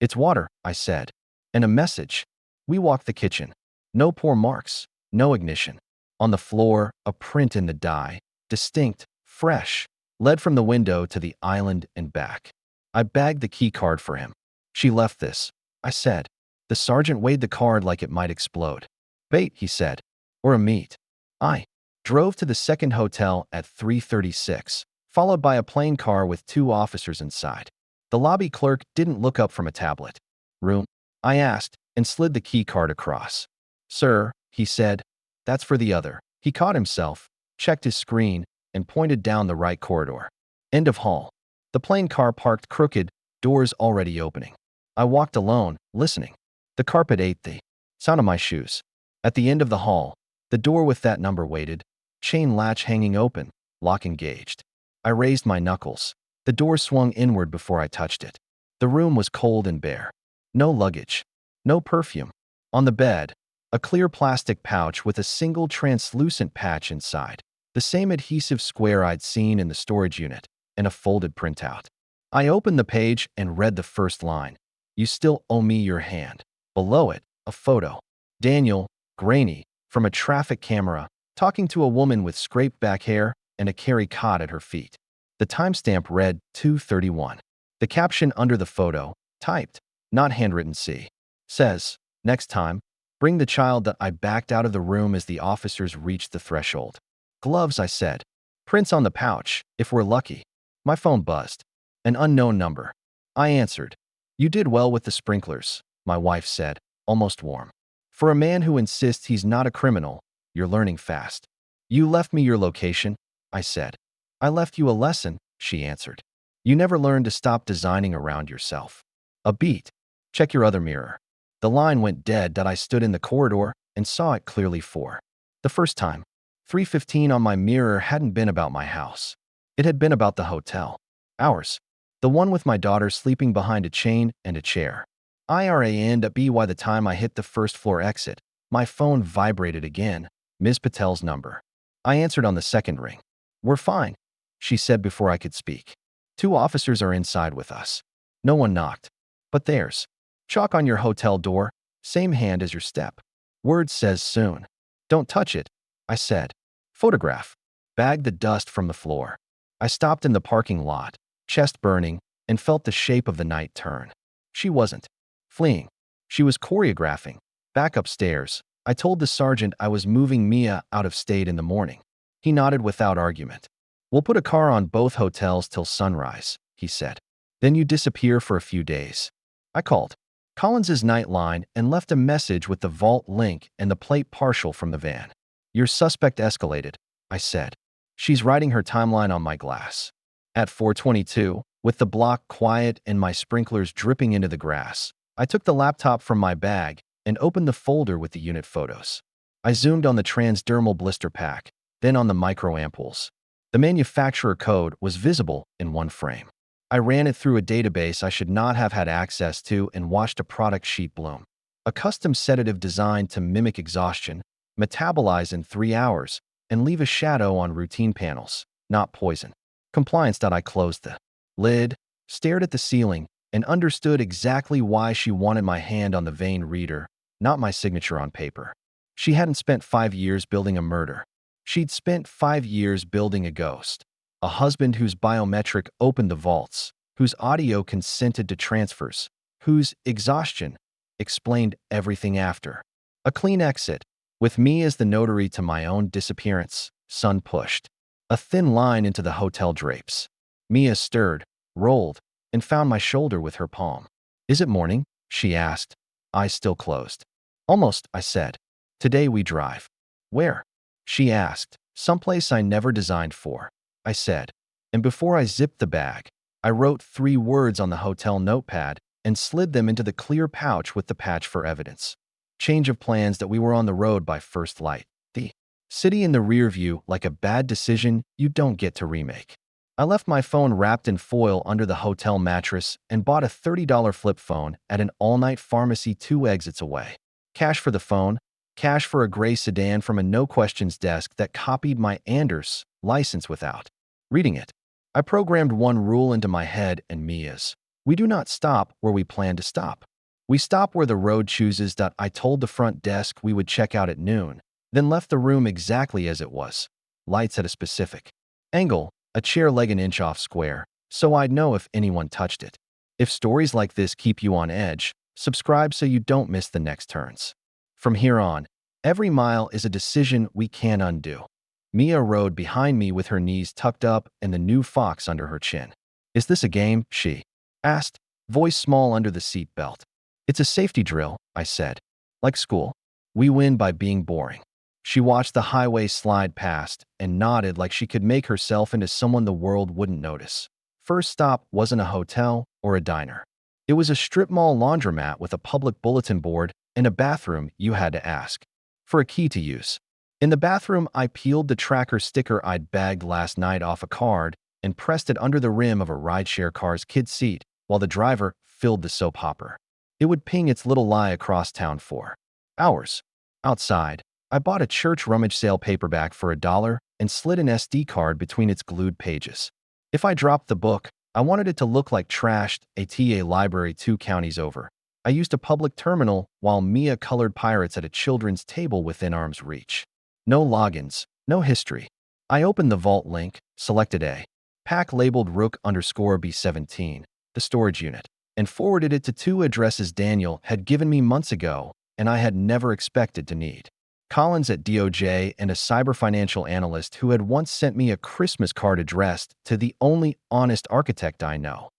It's water, I said. And a message. We walked the kitchen. No pour marks, no ignition. On the floor, a print in the dye, distinct, fresh, led from the window to the island and back. I bagged the key card for him. She left this, I said. The sergeant weighed the card like it might explode. Bait, he said. Or a meat. I drove to the second hotel at 3:36, followed by a plain car with 2 officers inside. The lobby clerk didn't look up from a tablet. Room? I asked, and slid the key card across. Sir, he said, that's for the other. He caught himself, checked his screen, and pointed down the right corridor. End of hall. The plain car parked crooked, doors already opening. I walked alone, listening. The carpet ate the sound of my shoes. At the end of the hall, the door with that number waited, chain latch hanging open, lock engaged. I raised my knuckles. The door swung inward before I touched it. The room was cold and bare. No luggage. No perfume. On the bed, a clear plastic pouch with a single translucent patch inside. The same adhesive square I'd seen in the storage unit, and a folded printout. I opened the page and read the first line. You still owe me your hand. Below it, a photo. Daniel, grainy, from a traffic camera, talking to a woman with scraped back hair and a carry cot at her feet. The timestamp read 2:31. The caption under the photo, typed, not handwritten says, next time, bring the child. That I backed out of the room as the officers reached the threshold. Gloves, I said. Prints on the pouch, if we're lucky. My phone buzzed. An unknown number. I answered. You did well with the sprinklers, my wife said, almost warm. For a man who insists he's not a criminal, you're learning fast. You left me your location, I said. I left you a lesson, she answered. You never learned to stop designing around yourself. A beat. Check your other mirror. The line went dead. I stood in the corridor and saw it clearly for the first time. 3:15 on my mirror hadn't been about my house. It had been about the hotel. Ours. The one with my daughter sleeping behind a chain and a chair. By the time I hit the first floor exit, my phone vibrated again. Ms. Patel's number. I answered on the second ring. "We're fine," she said before I could speak. "Two officers are inside with us." No one knocked. But theirs. "Chalk on your hotel door, same hand as your step. Word says soon." "Don't touch it," I said. "Photograph." Bagged the dust from the floor. I stopped in the parking lot, chest burning, and felt the shape of the night turn. She wasn't fleeing. She was choreographing. Back upstairs, I told the sergeant I was moving Mia out of state in the morning. He nodded without argument. "We'll put a car on both hotels till sunrise," he said. "Then you disappear for a few days." I called Collins's nightline and left a message with the vault link and the plate partial from the van. "Your suspect escalated," I said. "She's writing her timeline on my glass." At 4:22, with the block quiet and my sprinklers dripping into the grass, I took the laptop from my bag and opened the folder with the unit photos. I zoomed on the transdermal blister pack, then on the microampoules. The manufacturer code was visible in one frame. I ran it through a database I should not have had access to and watched a product sheet bloom. A custom sedative designed to mimic exhaustion, metabolize in 3 hours, and leave a shadow on routine panels, not poison. Compliance. I closed the lid, stared at the ceiling, and understood exactly why she wanted my hand on the vein reader, not my signature on paper. She hadn't spent 5 years building a murder. She'd spent 5 years building a ghost. A husband whose biometric opened the vaults, whose audio consented to transfers, whose exhaustion explained everything after. A clean exit, with me as the notary to my own disappearance. Sun pushed a thin line into the hotel drapes. Mia stirred, rolled, and found my shoulder with her palm. "Is it morning?" she asked, eyes still closed. "Almost," I said. "Today we drive." "Where?" she asked. "Someplace I never designed for," I said. And before I zipped the bag, I wrote 3 words on the hotel notepad and slid them into the clear pouch with the patch for evidence. Change of plans. That we were on the road by first light. The city in the rear view, like a bad decision you don't get to remake. I left my phone wrapped in foil under the hotel mattress and bought a $30 flip phone at an all-night pharmacy 2 exits away. Cash for the phone, cash for a gray sedan from a no-questions desk that copied my Anders license without reading it. I programmed one rule into my head and Mia's. We do not stop where we plan to stop. We stop where the road chooses. I told the front desk we would check out at noon, then left the room exactly as it was. Lights at a specific angle, a chair leg an inch off square, so I'd know if anyone touched it. If stories like this keep you on edge, subscribe so you don't miss the next turns. From here on, every mile is a decision we can't undo. Mia rode behind me with her knees tucked up and the new fox under her chin. "Is this a game?" she asked, voice small under the seat belt. "It's a safety drill," I said. "Like school. We win by being boring." She watched the highway slide past and nodded like she could make herself into someone the world wouldn't notice. First stop wasn't a hotel or a diner. It was a strip mall laundromat with a public bulletin board and a bathroom you had to ask for a key to use. In the bathroom, I peeled the tracker sticker I'd bagged last night off a card and pressed it under the rim of a rideshare car's kid seat while the driver filled the soap hopper. It would ping its little lie across town for hours. Outside, I bought a church rummage sale paperback for $1 and slid an SD card between its glued pages. If I dropped the book, I wanted it to look like trashed ATA library 2 counties over. I used a public terminal while Mia colored pirates at a children's table within arm's reach. No logins, no history. I opened the vault link, selected a pack labeled Rook_B17, the storage unit, and forwarded it to 2 addresses Daniel had given me months ago and I had never expected to need. Collins at DOJ and a cyber financial analyst who had once sent me a Christmas card addressed to the only honest architect I know.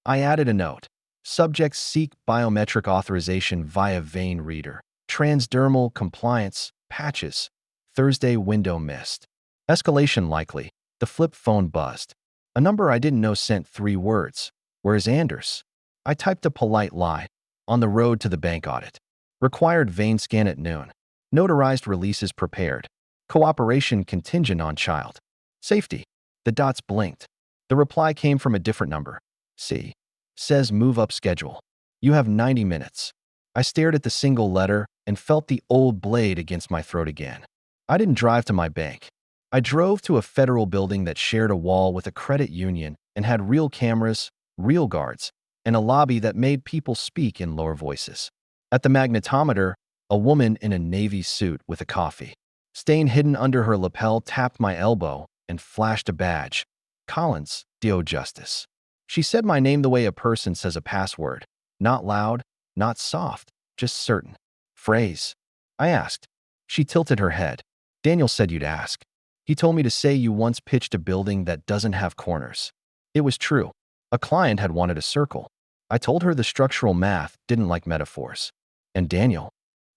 I added a note. Subjects seek biometric authorization via vein reader. Transdermal compliance, patches. Thursday window missed. Escalation likely. The flip phone buzzed. A number I didn't know sent 3 words. "Where's Anders?" I typed a polite lie. "On the road to the bank audit. Required vein scan at noon. Notarized releases prepared. Cooperation contingent on child safety." The dots blinked. The reply came from a different number. See. Says move up schedule. You have 90 minutes. I stared at the single letter and felt the old blade against my throat again. I didn't drive to my bank. I drove to a federal building that shared a wall with a credit union and had real cameras, real guards, and a lobby that made people speak in lower voices. At the magnetometer, a woman in a navy suit with a coffee stain hidden under her lapel tapped my elbow and flashed a badge. Collins, DO Justice. She said my name the way a person says a password. Not loud, not soft, just certain. Phrase. I asked. She tilted her head. Daniel said you'd ask. He told me to say you once pitched a building that doesn't have corners. It was true. A client had wanted a circle. I told her the structural math didn't like metaphors. And Daniel?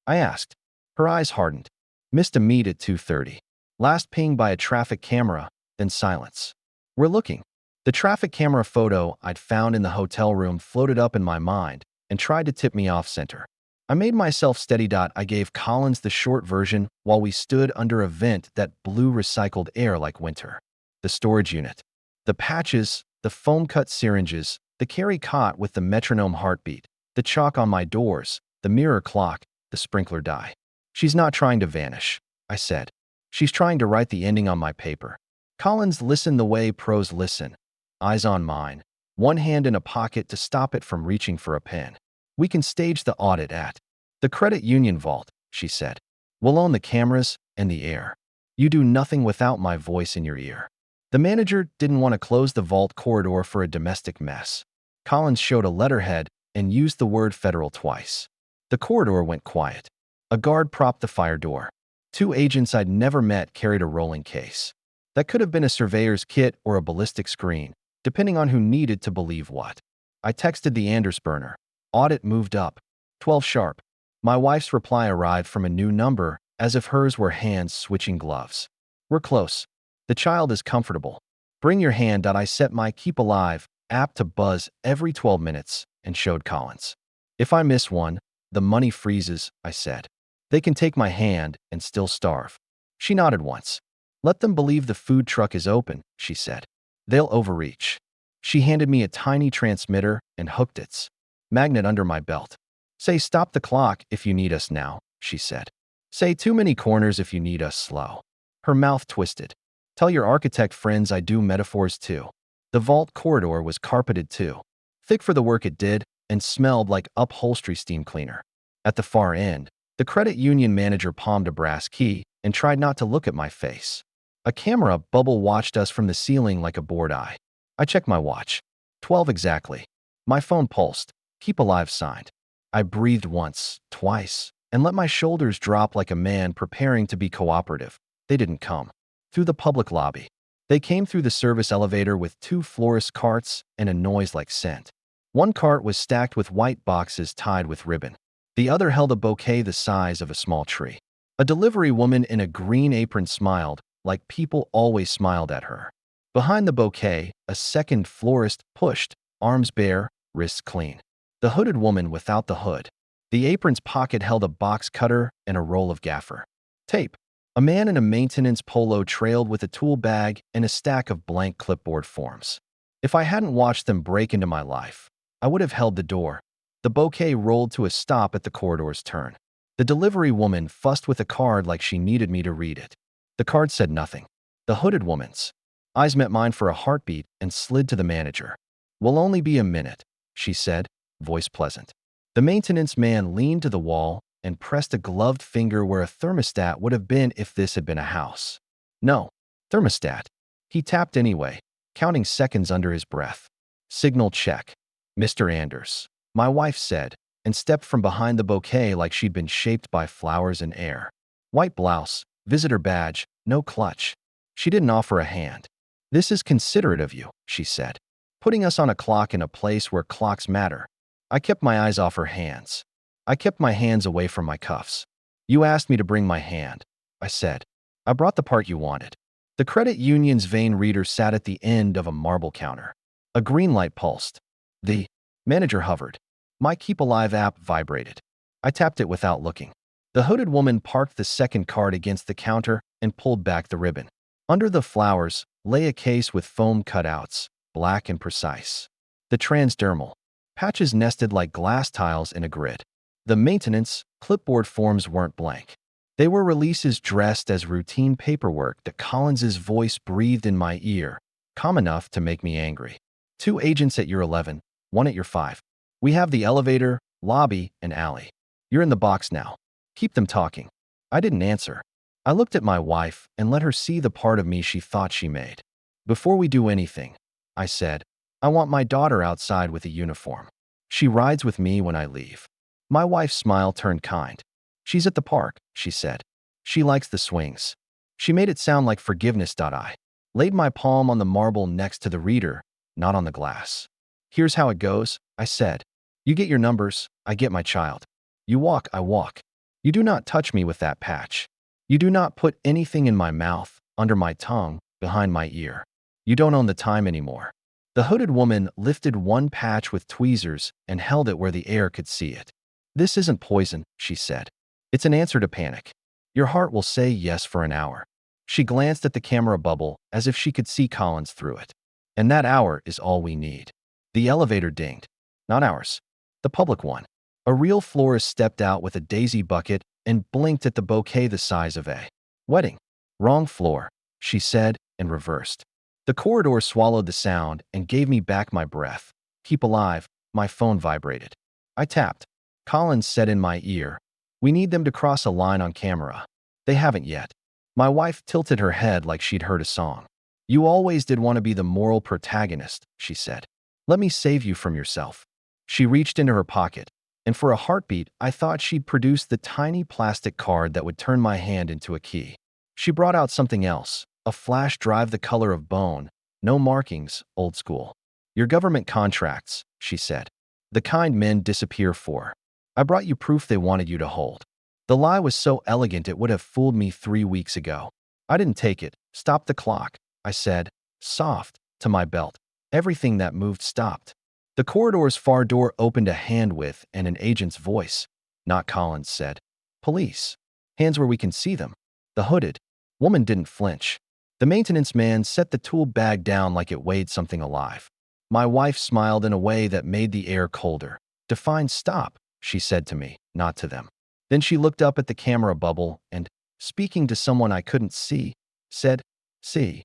I asked. Her eyes hardened. Missed a meet at 2:30. Last ping by a traffic camera, then silence. We're looking. The traffic camera photo I'd found in the hotel room floated up in my mind and tried to tip me off center. I made myself steady. I gave Collins the short version while we stood under a vent that blew recycled air like winter. The storage unit. The patches, the foam-cut syringes, the carry cot with the metronome heartbeat, the chalk on my doors, the mirror clock, the sprinkler die. She's not trying to vanish, I said. She's trying to write the ending on my paper. Collins listened the way pros listen. Eyes on mine, one hand in a pocket to stop it from reaching for a pen. We can stage the audit at the credit union vault, she said. We'll own the cameras and the air. You do nothing without my voice in your ear. The manager didn't want to close the vault corridor for a domestic mess. Collins showed a letterhead and used the word federal twice. The corridor went quiet. A guard propped the fire door. Two agents I'd never met carried a rolling case. That could have been a surveyor's kit or a ballistic screen, depending on who needed to believe what. I texted the Anders burner. Audit moved up. 12 sharp. My wife's reply arrived from a new number, as if hers were hands switching gloves. We're close. The child is comfortable. Bring your hand. I set my Keep Alive app to buzz every 12 minutes and showed Collins. If I miss one, the money freezes, I said. They can take my hand and still starve. She nodded once. Let them believe the food truck is open, she said. They'll overreach. She handed me a tiny transmitter and hooked its magnet under my belt. Say stop the clock if you need us now, she said. Say too many corners if you need us slow. Her mouth twisted. Tell your architect friends I do metaphors too. The vault corridor was carpeted too. Thick for the work it did and smelled like upholstery steam cleaner. At the far end, the credit union manager palmed a brass key and tried not to look at my face. A camera bubble watched us from the ceiling like a bored eye. I checked my watch. 12 exactly. My phone pulsed. Keep Alive signed. I breathed once, twice, and let my shoulders drop like a man preparing to be cooperative. They didn't come. Through the public lobby. They came through the service elevator with two florist carts and a noise like scent. One cart was stacked with white boxes tied with ribbon. The other held a bouquet the size of a small tree. A delivery woman in a green apron smiled, like people always smiled at her. Behind the bouquet, a second florist pushed, arms bare, wrists clean. The hooded woman without the hood. The apron's pocket held a box cutter and a roll of gaffer tape. A man in a maintenance polo trailed with a tool bag and a stack of blank clipboard forms. If I hadn't watched them break into my life, I would have held the door. The bouquet rolled to a stop at the corridor's turn. The delivery woman fussed with a card like she needed me to read it. The card said nothing. The hooded woman's eyes met mine for a heartbeat and slid to the manager. Will only be a minute, she said, voice pleasant. The maintenance man leaned to the wall and pressed a gloved finger where a thermostat would have been if this had been a house. No, thermostat. He tapped anyway, counting seconds under his breath. Signal check. Mr. Anders, my wife said, and stepped from behind the bouquet like she'd been shaped by flowers and air. White blouse, visitor badge, no clutch. She didn't offer a hand. This is considerate of you, she said, putting us on a clock in a place where clocks matter. I kept my eyes off her hands. I kept my hands away from my cuffs. You asked me to bring my hand, I said. I brought the part you wanted. The credit union's vein reader sat at the end of a marble counter. A green light pulsed. The manager hovered. My Keep Alive app vibrated. I tapped it without looking. The hooded woman parked the second card against the counter and pulled back the ribbon. Under the flowers, lay a case with foam cutouts, black and precise. The transdermal patches nested like glass tiles in a grid. The maintenance clipboard forms weren't blank. They were releases dressed as routine paperwork that Collins's voice breathed in my ear, calm enough to make me angry. 2 agents at your 11, 1 at your 5. We have the elevator, lobby, and alley. You're in the box now. Keep them talking. I didn't answer. I looked at my wife and let her see the part of me she thought she made. Before we do anything, I said, I want my daughter outside with a uniform. She rides with me when I leave. My wife's smile turned kind. She's at the park, she said. She likes the swings. She made it sound like forgiveness. I laid my palm on the marble next to the reader, not on the glass. Here's how it goes, I said. You get your numbers, I get my child. You walk, I walk. You do not touch me with that patch. You do not put anything in my mouth, under my tongue, behind my ear. You don't own the time anymore. The hooded woman lifted one patch with tweezers and held it where the air could see it. This isn't poison, she said. It's an answer to panic. Your heart will say yes for an hour. She glanced at the camera bubble as if she could see Collins through it. And that hour is all we need. The elevator dinged. Not ours. The public one. A real florist stepped out with a daisy bucket and blinked at the bouquet the size of a wedding. Wrong floor, she said and reversed. The corridor swallowed the sound and gave me back my breath. Keep alive, my phone vibrated. I tapped. Collins said in my ear, we need them to cross a line on camera. They haven't yet. My wife tilted her head like she'd heard a song. You always did want to be the moral protagonist, she said. Let me save you from yourself. She reached into her pocket, and for a heartbeat, I thought she'd produced the tiny plastic card that would turn my hand into a key. She brought out something else, a flash drive the color of bone, no markings, old school. Your government contracts, she said. The kind men disappear for. I brought you proof they wanted you to hold. The lie was so elegant it would have fooled me 3 weeks ago. I didn't take it. Stop the clock, I said, soft, to my belt. Everything that moved stopped. The corridor's far door opened a hand with and an agent's voice. Not Collins said. Police. Hands where we can see them. The hooded woman didn't flinch. The maintenance man set the tool bag down like it weighed something alive. My wife smiled in a way that made the air colder. Define stop, she said to me, not to them. Then she looked up at the camera bubble and, speaking to someone I couldn't see, said, see,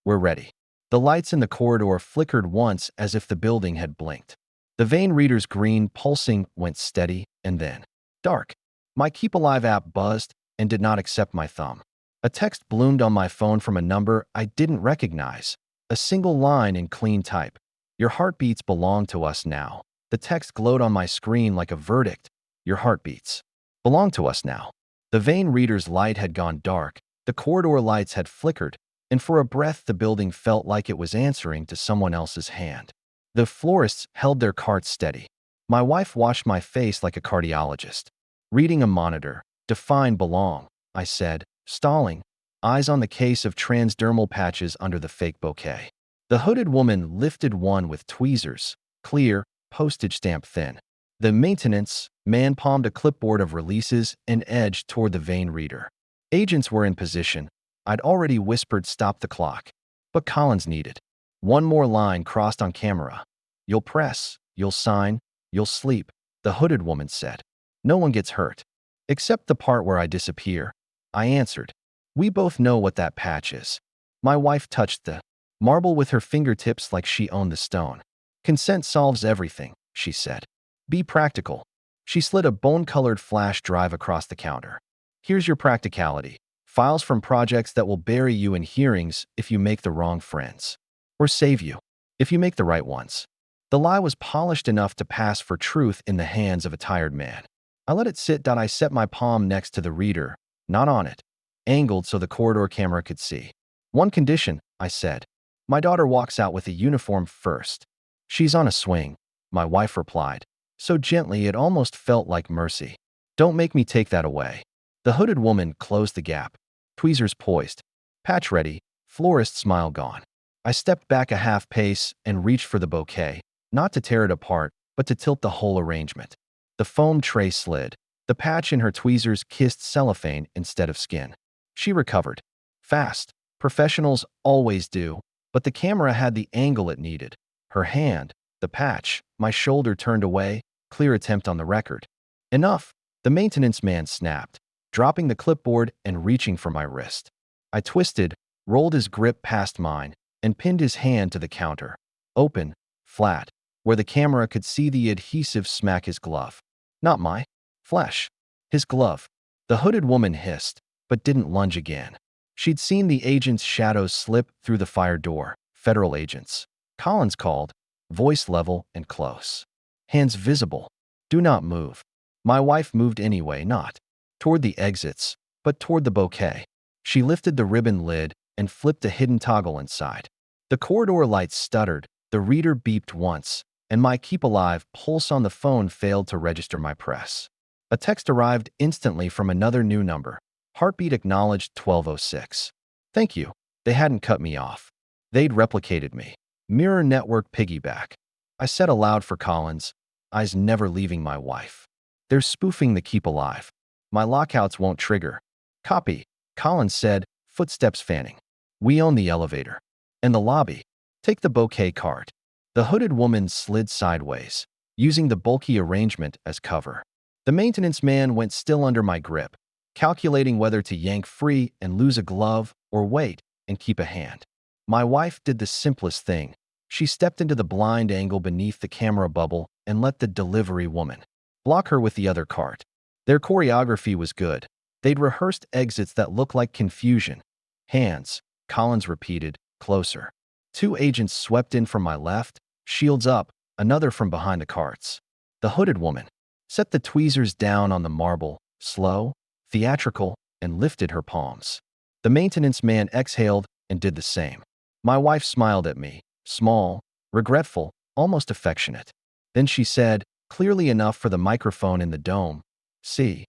we're ready. The lights in the corridor flickered once as if the building had blinked. The vein reader's green pulsing went steady and then dark. My Keep Alive app buzzed and did not accept my thumb. A text bloomed on my phone from a number I didn't recognize. A single line in clean type. Your heartbeats belong to us now. The text glowed on my screen like a verdict. Your heartbeats belong to us now. The vein reader's light had gone dark. The corridor lights had flickered, and for a breath the building felt like it was answering to someone else's hand. The florists held their carts steady. My wife washed my face like a cardiologist. Reading a monitor. Define belong, I said, stalling, eyes on the case of transdermal patches under the fake bouquet. The hooded woman lifted one with tweezers, clear, postage stamp thin. The maintenance man palmed a clipboard of releases and edged toward the vein reader. Agents were in position. I'd already whispered stop the clock. But Collins needed. One more line crossed on camera. You'll press, you'll sign, you'll sleep, the hooded woman said. No one gets hurt. Except the part where I disappear. I answered. We both know what that patch is. My wife touched the marble with her fingertips like she owned the stone. Consent solves everything, she said. Be practical. She slid a bone-colored flash drive across the counter. Here's your practicality. Files from projects that will bury you in hearings if you make the wrong friends. Or save you, if you make the right ones. The lie was polished enough to pass for truth in the hands of a tired man. I let it sit. I set my palm next to the reader, not on it, angled so the corridor camera could see. One condition, I said. My daughter walks out with a uniform first. She's on a swing, my wife replied, so gently it almost felt like mercy. Don't make me take that away. The hooded woman closed the gap. Tweezers poised. Patch ready, florist smile gone. I stepped back a half pace and reached for the bouquet, not to tear it apart, but to tilt the whole arrangement. The foam tray slid. The patch in her tweezers kissed cellophane instead of skin. She recovered. Fast. Professionals always do, but the camera had the angle it needed. Her hand, the patch, my shoulder turned away, clear attempt on the record. Enough, the maintenance man snapped, dropping the clipboard and reaching for my wrist. I twisted, rolled his grip past mine, and pinned his hand to the counter. Open, flat, where the camera could see the adhesive smack his glove. Not my flesh. His glove. The hooded woman hissed, but didn't lunge again. She'd seen the agent's shadows slip through the fire door. Federal agents. Collins called, voice level and close. Hands visible. Do not move. My wife moved anyway, not toward the exits, but toward the bouquet. She lifted the ribbon lid and flipped a hidden toggle inside. The corridor lights stuttered, the reader beeped once, and my Keep Alive pulse on the phone failed to register my press. A text arrived instantly from another new number. Heartbeat acknowledged 1206. Thank you. They hadn't cut me off. They'd replicated me. Mirror network piggyback. I said aloud for Collins, eyes never leaving my wife. They're spoofing the Keep Alive. My lockouts won't trigger. Copy, Collins said, footsteps fanning. We own the elevator. And the lobby. Take the bouquet cart. The hooded woman slid sideways, using the bulky arrangement as cover. The maintenance man went still under my grip, calculating whether to yank free and lose a glove or wait and keep a hand. My wife did the simplest thing. She stepped into the blind angle beneath the camera bubble and let the delivery woman block her with the other cart. Their choreography was good. They'd rehearsed exits that looked like confusion. Hands, Collins repeated, closer. Two agents swept in from my left, shields up, another from behind the carts. The hooded woman set the tweezers down on the marble, slow, theatrical, and lifted her palms. The maintenance man exhaled and did the same. My wife smiled at me, small, regretful, almost affectionate. Then she said, clearly enough for the microphone in the dome, "See.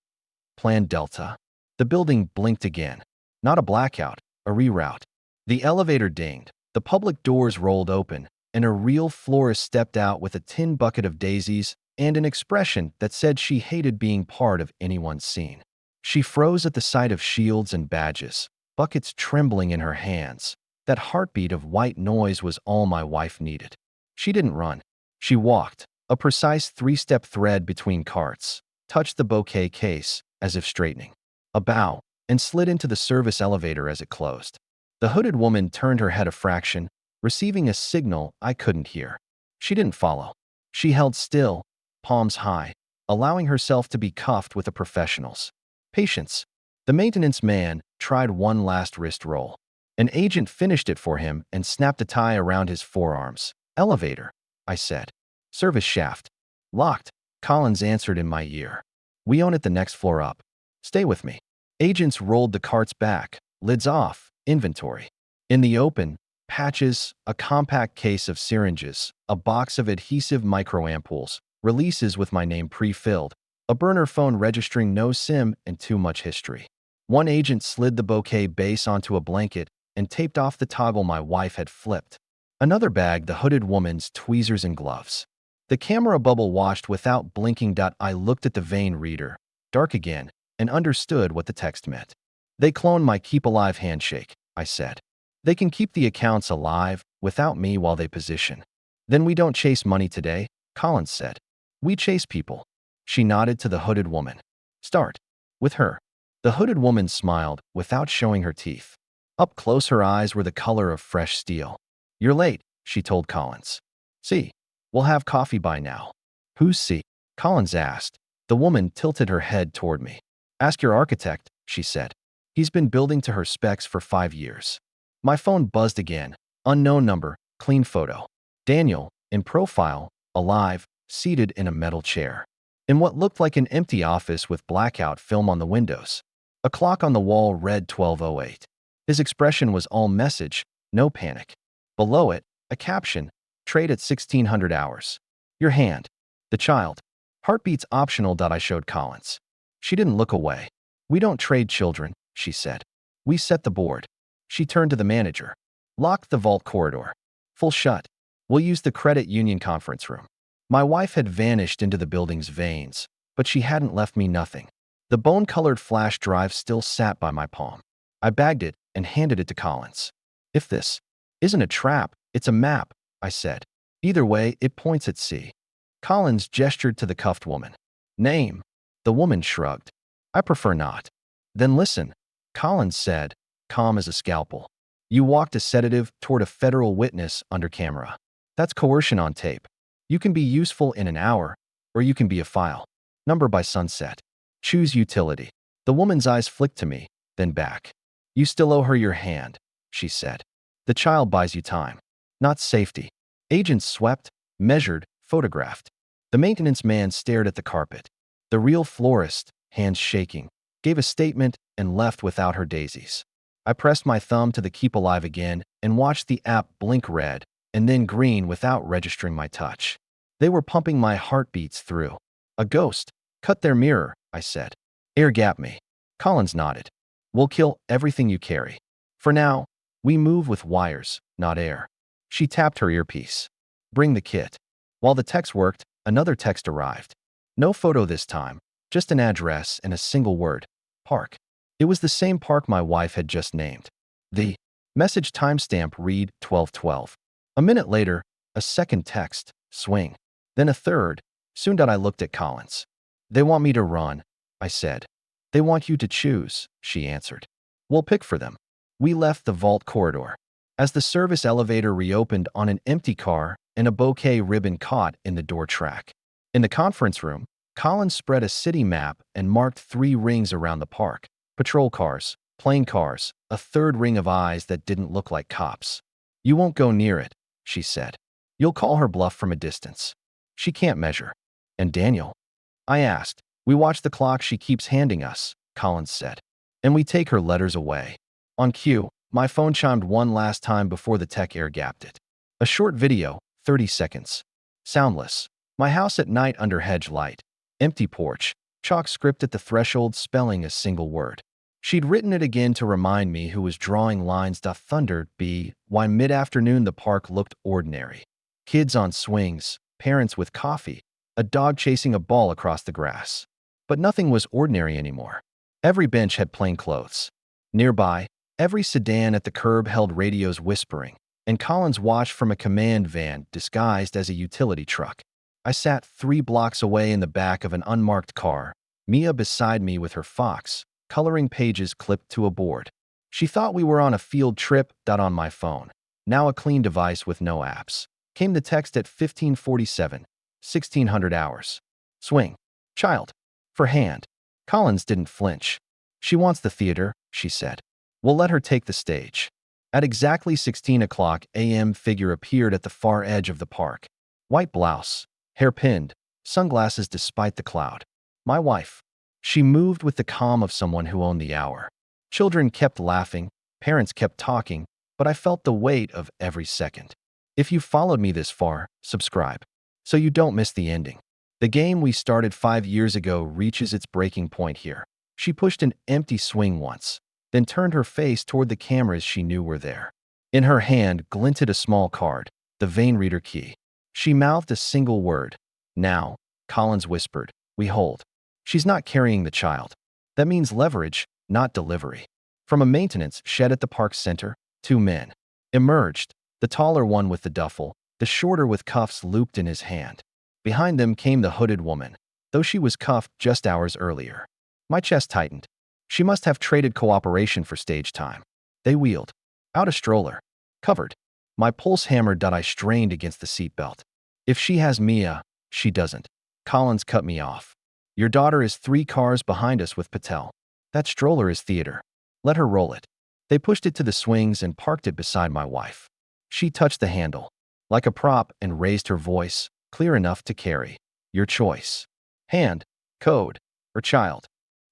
Plan Delta." The building blinked again. Not a blackout, a reroute. The elevator dinged, the public doors rolled open, and a real florist stepped out with a tin bucket of daisies and an expression that said she hated being part of anyone's scene. She froze at the sight of shields and badges, buckets trembling in her hands. That heartbeat of white noise was all my wife needed. She didn't run. She walked, a precise three-step thread between carts, touched the bouquet case, as if straightening. A bow, and slid into the service elevator as it closed. The hooded woman turned her head a fraction, receiving a signal I couldn't hear. She didn't follow. She held still, palms high, allowing herself to be cuffed with the professionals. Patience. The maintenance man tried one last wrist roll. An agent finished it for him and snapped a tie around his forearms. Elevator, I said. Service shaft. Locked, Collins answered in my ear. We own it the next floor up. Stay with me. Agents rolled the carts back, lids off, inventory. In the open, patches, a compact case of syringes, a box of adhesive microampoules, releases with my name pre-filled, a burner phone registering no SIM and too much history. One agent slid the bouquet base onto a blanket and taped off the toggle my wife had flipped. Another bag, the hooded woman's tweezers and gloves. The camera bubble washed without blinking. I looked at the vein reader, dark again, and understood what the text meant. They cloned my Keep Alive handshake, I said. They can keep the accounts alive without me while they position. Then we don't chase money today, Collins said. We chase people. She nodded to the hooded woman. Start with her. The hooded woman smiled without showing her teeth. Up close, her eyes were the color of fresh steel. You're late, she told Collins. See, we'll have coffee by now. Who's C? Collins asked. The woman tilted her head toward me. Ask your architect, she said. He's been building to her specs for 5 years. My phone buzzed again. Unknown number, clean photo. Daniel, in profile, alive, seated in a metal chair. In what looked like an empty office with blackout film on the windows. A clock on the wall read 12:08. His expression was all message, no panic. Below it, a caption, trade at 1600 hours. Your hand. The child. Heartbeats optional. I showed Collins. She didn't look away. We don't trade children, she said. We set the board. She turned to the manager. Lock the vault corridor. Full shut. We'll use the credit union conference room. My wife had vanished into the building's veins, but she hadn't left me nothing. The bone-colored flash drive still sat by my palm. I bagged it and handed it to Collins. If this isn't a trap, it's a map, I said. Either way, it points at C. Collins gestured to the cuffed woman. Name. The woman shrugged. I prefer not. Then listen, Collins said, calm as a scalpel. You walked a sedative toward a federal witness under camera. That's coercion on tape. You can be useful in an hour, or you can be a file. Number by sunset. Choose utility. The woman's eyes flicked to me, then back. You still owe her your hand, she said. The child buys you time, not safety. Agents swept, measured, photographed. The maintenance man stared at the carpet. The real florist, hands shaking, gave a statement and left without her daisies. I pressed my thumb to the keep alive again and watched the app blink red and then green without registering my touch. They were pumping my heartbeats through. A ghost. Cut their mirror, I said. Air gap me. Collins nodded. We'll kill everything you carry. For now, we move with wires, not air. She tapped her earpiece. Bring the kit. While the text worked, another text arrived. No photo this time, just an address and a single word. Park. It was the same park my wife had just named. The message timestamp read 12:12. A minute later, a second text, swing. Then a third. Soon I looked at Collins. They want me to run, I said. They want you to choose, she answered. We'll pick for them. We left the vault corridor. As the service elevator reopened on an empty car and a bouquet ribbon caught in the door track. In the conference room, Collins spread a city map and marked 3 rings around the park. Patrol cars, plane cars, a third ring of eyes that didn't look like cops. You won't go near it, she said. You'll call her bluff from a distance. She can't measure. And Daniel? I asked. We watch the clock she keeps handing us, Collins said. And we take her letters away. On cue, my phone chimed one last time before the tech air gapped it. A short video, 30 seconds. Soundless. My house at night under hedge light. Empty porch. Chalk script at the threshold spelling a single word. She'd written it again to remind me who was drawing lines. Thunder be why mid-afternoon the park looked ordinary. Kids on swings, parents with coffee, a dog chasing a ball across the grass. But nothing was ordinary anymore. Every bench had plain clothes. Nearby, every sedan at the curb held radios whispering, and Collins watched from a command van disguised as a utility truck. I sat 3 blocks away in the back of an unmarked car, Mia beside me with her Fox, coloring pages clipped to a board. She thought we were on a field trip. On my phone, now a clean device with no apps, came the text at 15:47, 1600 hours. Swing. Child. For hand. Collins didn't flinch. She wants the theater, she said. We'll let her take the stage. At exactly 16 o'clock a.m. figure appeared at the far edge of the park. White blouse, hair pinned, sunglasses despite the cloud. My wife. She moved with the calm of someone who owned the hour. Children kept laughing, parents kept talking, but I felt the weight of every second. If you followed me this far, subscribe, so you don't miss the ending. The game we started 5 years ago reaches its breaking point here. She pushed an empty swing once, then turned her face toward the cameras she knew were there. In her hand glinted a small card, the vein reader key. She mouthed a single word. Now, Collins whispered, we hold. She's not carrying the child. That means leverage, not delivery. From a maintenance shed at the park center, 2 men emerged, the taller one with the duffel, the shorter with cuffs looped in his hand. Behind them came the hooded woman, though she was cuffed just hours earlier. My chest tightened. She must have traded cooperation for stage time. They wheeled out a stroller. Covered. My pulse hammered. I strained against the seatbelt. If she has Mia, she doesn't. Collins cut me off. Your daughter is 3 cars behind us with Patel. That stroller is theater. Let her roll it. They pushed it to the swings and parked it beside my wife. She touched the handle, like a prop, and raised her voice, clear enough to carry. Your choice. Hand, code, or child.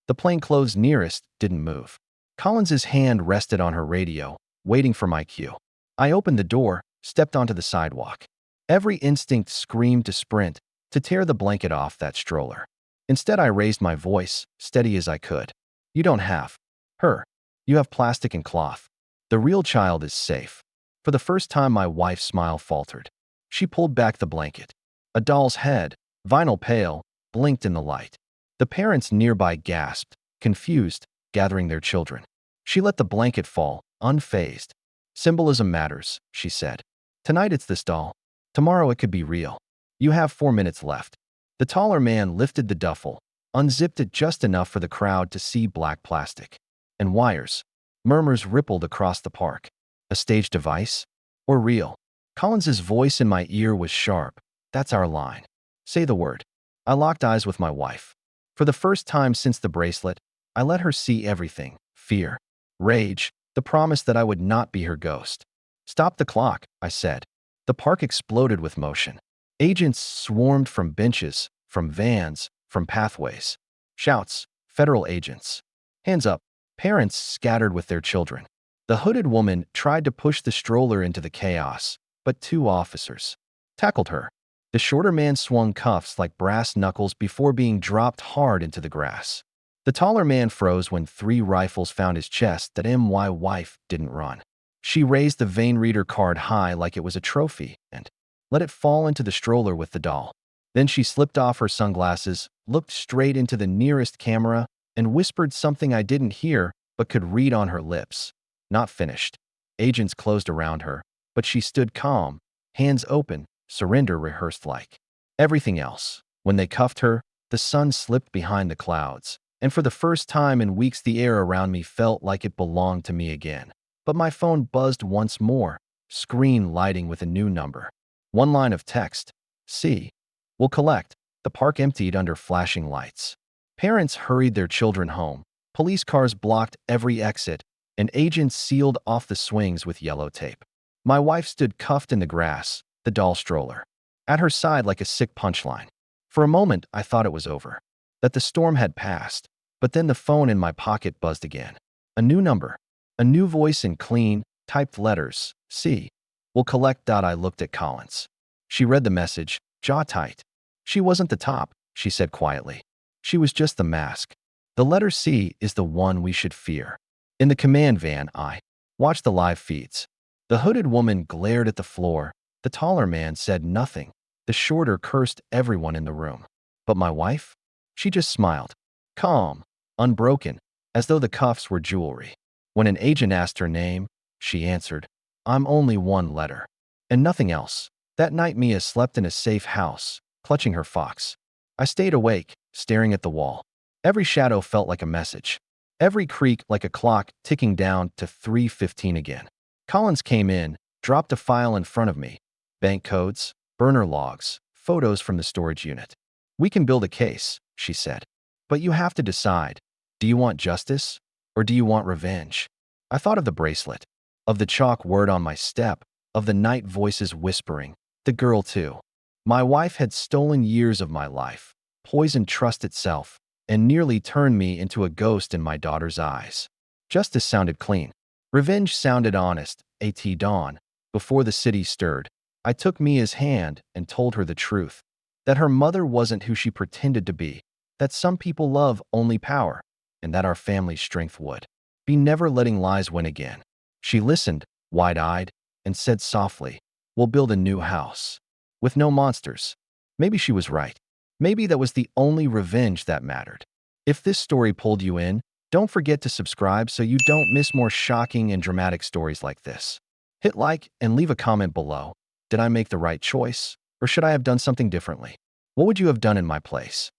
The plainclothes nearest didn't move. Collins's hand rested on her radio, waiting for my cue. I opened the door, stepped onto the sidewalk. Every instinct screamed to sprint, to tear the blanket off that stroller. Instead, I raised my voice, steady as I could. You don't have her. You have plastic and cloth. The real child is safe. For the first time, my wife's smile faltered. She pulled back the blanket. A doll's head, vinyl pale, blinked in the light. The parents nearby gasped, confused, gathering their children. She let the blanket fall, unfazed. Symbolism matters, she said. Tonight it's this doll. Tomorrow it could be real. You have 4 minutes left. The taller man lifted the duffel, unzipped it just enough for the crowd to see black plastic. And wires. Murmurs rippled across the park. A staged device? Or real? Collins's voice in my ear was sharp. That's our line. Say the word. I locked eyes with my wife. For the first time since the bracelet, I let her see everything. Fear. Rage. The promise that I would not be her ghost. Stop the clock, I said. The park exploded with motion. Agents swarmed from benches, from vans, from pathways. Shouts. Federal agents. Hands up. Parents scattered with their children. The hooded woman tried to push the stroller into the chaos, but 2 officers tackled her. The shorter man swung cuffs like brass knuckles before being dropped hard into the grass. The taller man froze when 3 rifles found his chest that my wife didn't run. She raised the vein reader card high like it was a trophy and let it fall into the stroller with the doll. Then she slipped off her sunglasses, looked straight into the nearest camera, and whispered something I didn't hear but could read on her lips. Not finished. Agents closed around her, but she stood calm, hands open, surrender rehearsed like everything else. When they cuffed her, the sun slipped behind the clouds, and for the first time in weeks the air around me felt like it belonged to me again. But my phone buzzed once more, screen lighting with a new number. 1 line of text. C. Will collect. The park emptied under flashing lights. Parents hurried their children home. Police cars blocked every exit, and agents sealed off the swings with yellow tape. My wife stood cuffed in the grass, the doll stroller, at her side like a sick punchline. For a moment, I thought it was over, that the storm had passed, but then the phone in my pocket buzzed again. A new number, a new voice in clean, typed letters. C. Will collect. I looked at Collins. She read the message, jaw tight. She wasn't the top, she said quietly. She was just the mask. The letter C is the one we should fear. In the command van, I watched the live feeds. The hooded woman glared at the floor. The taller man said nothing. The shorter cursed everyone in the room. But my wife? She just smiled. Calm, unbroken, as though the cuffs were jewelry. When an agent asked her name, she answered, I'm only 1 letter. And nothing else. That night Mia slept in a safe house, clutching her fox. I stayed awake, staring at the wall. Every shadow felt like a message. Every creak like a clock ticking down to 3:15 again. Collins came in, dropped a file in front of me. Bank codes, burner logs, photos from the storage unit. We can build a case, she said. But you have to decide. Do you want justice or do you want revenge? I thought of the bracelet, of the chalk word on my step, of the night voices whispering. The girl too. My wife had stolen years of my life, poisoned trust itself, and nearly turned me into a ghost in my daughter's eyes. Justice sounded clean. Revenge sounded honest. At dawn, before the city stirred, I took Mia's hand and told her the truth. That her mother wasn't who she pretended to be. That some people love only power. And that our family's strength would be never letting lies win again. She listened, wide-eyed, and said softly, We'll build a new house. With no monsters. Maybe she was right. Maybe that was the only revenge that mattered. If this story pulled you in, don't forget to subscribe so you don't miss more shocking and dramatic stories like this. Hit like and leave a comment below. Did I make the right choice? Or should I have done something differently? What would you have done in my place?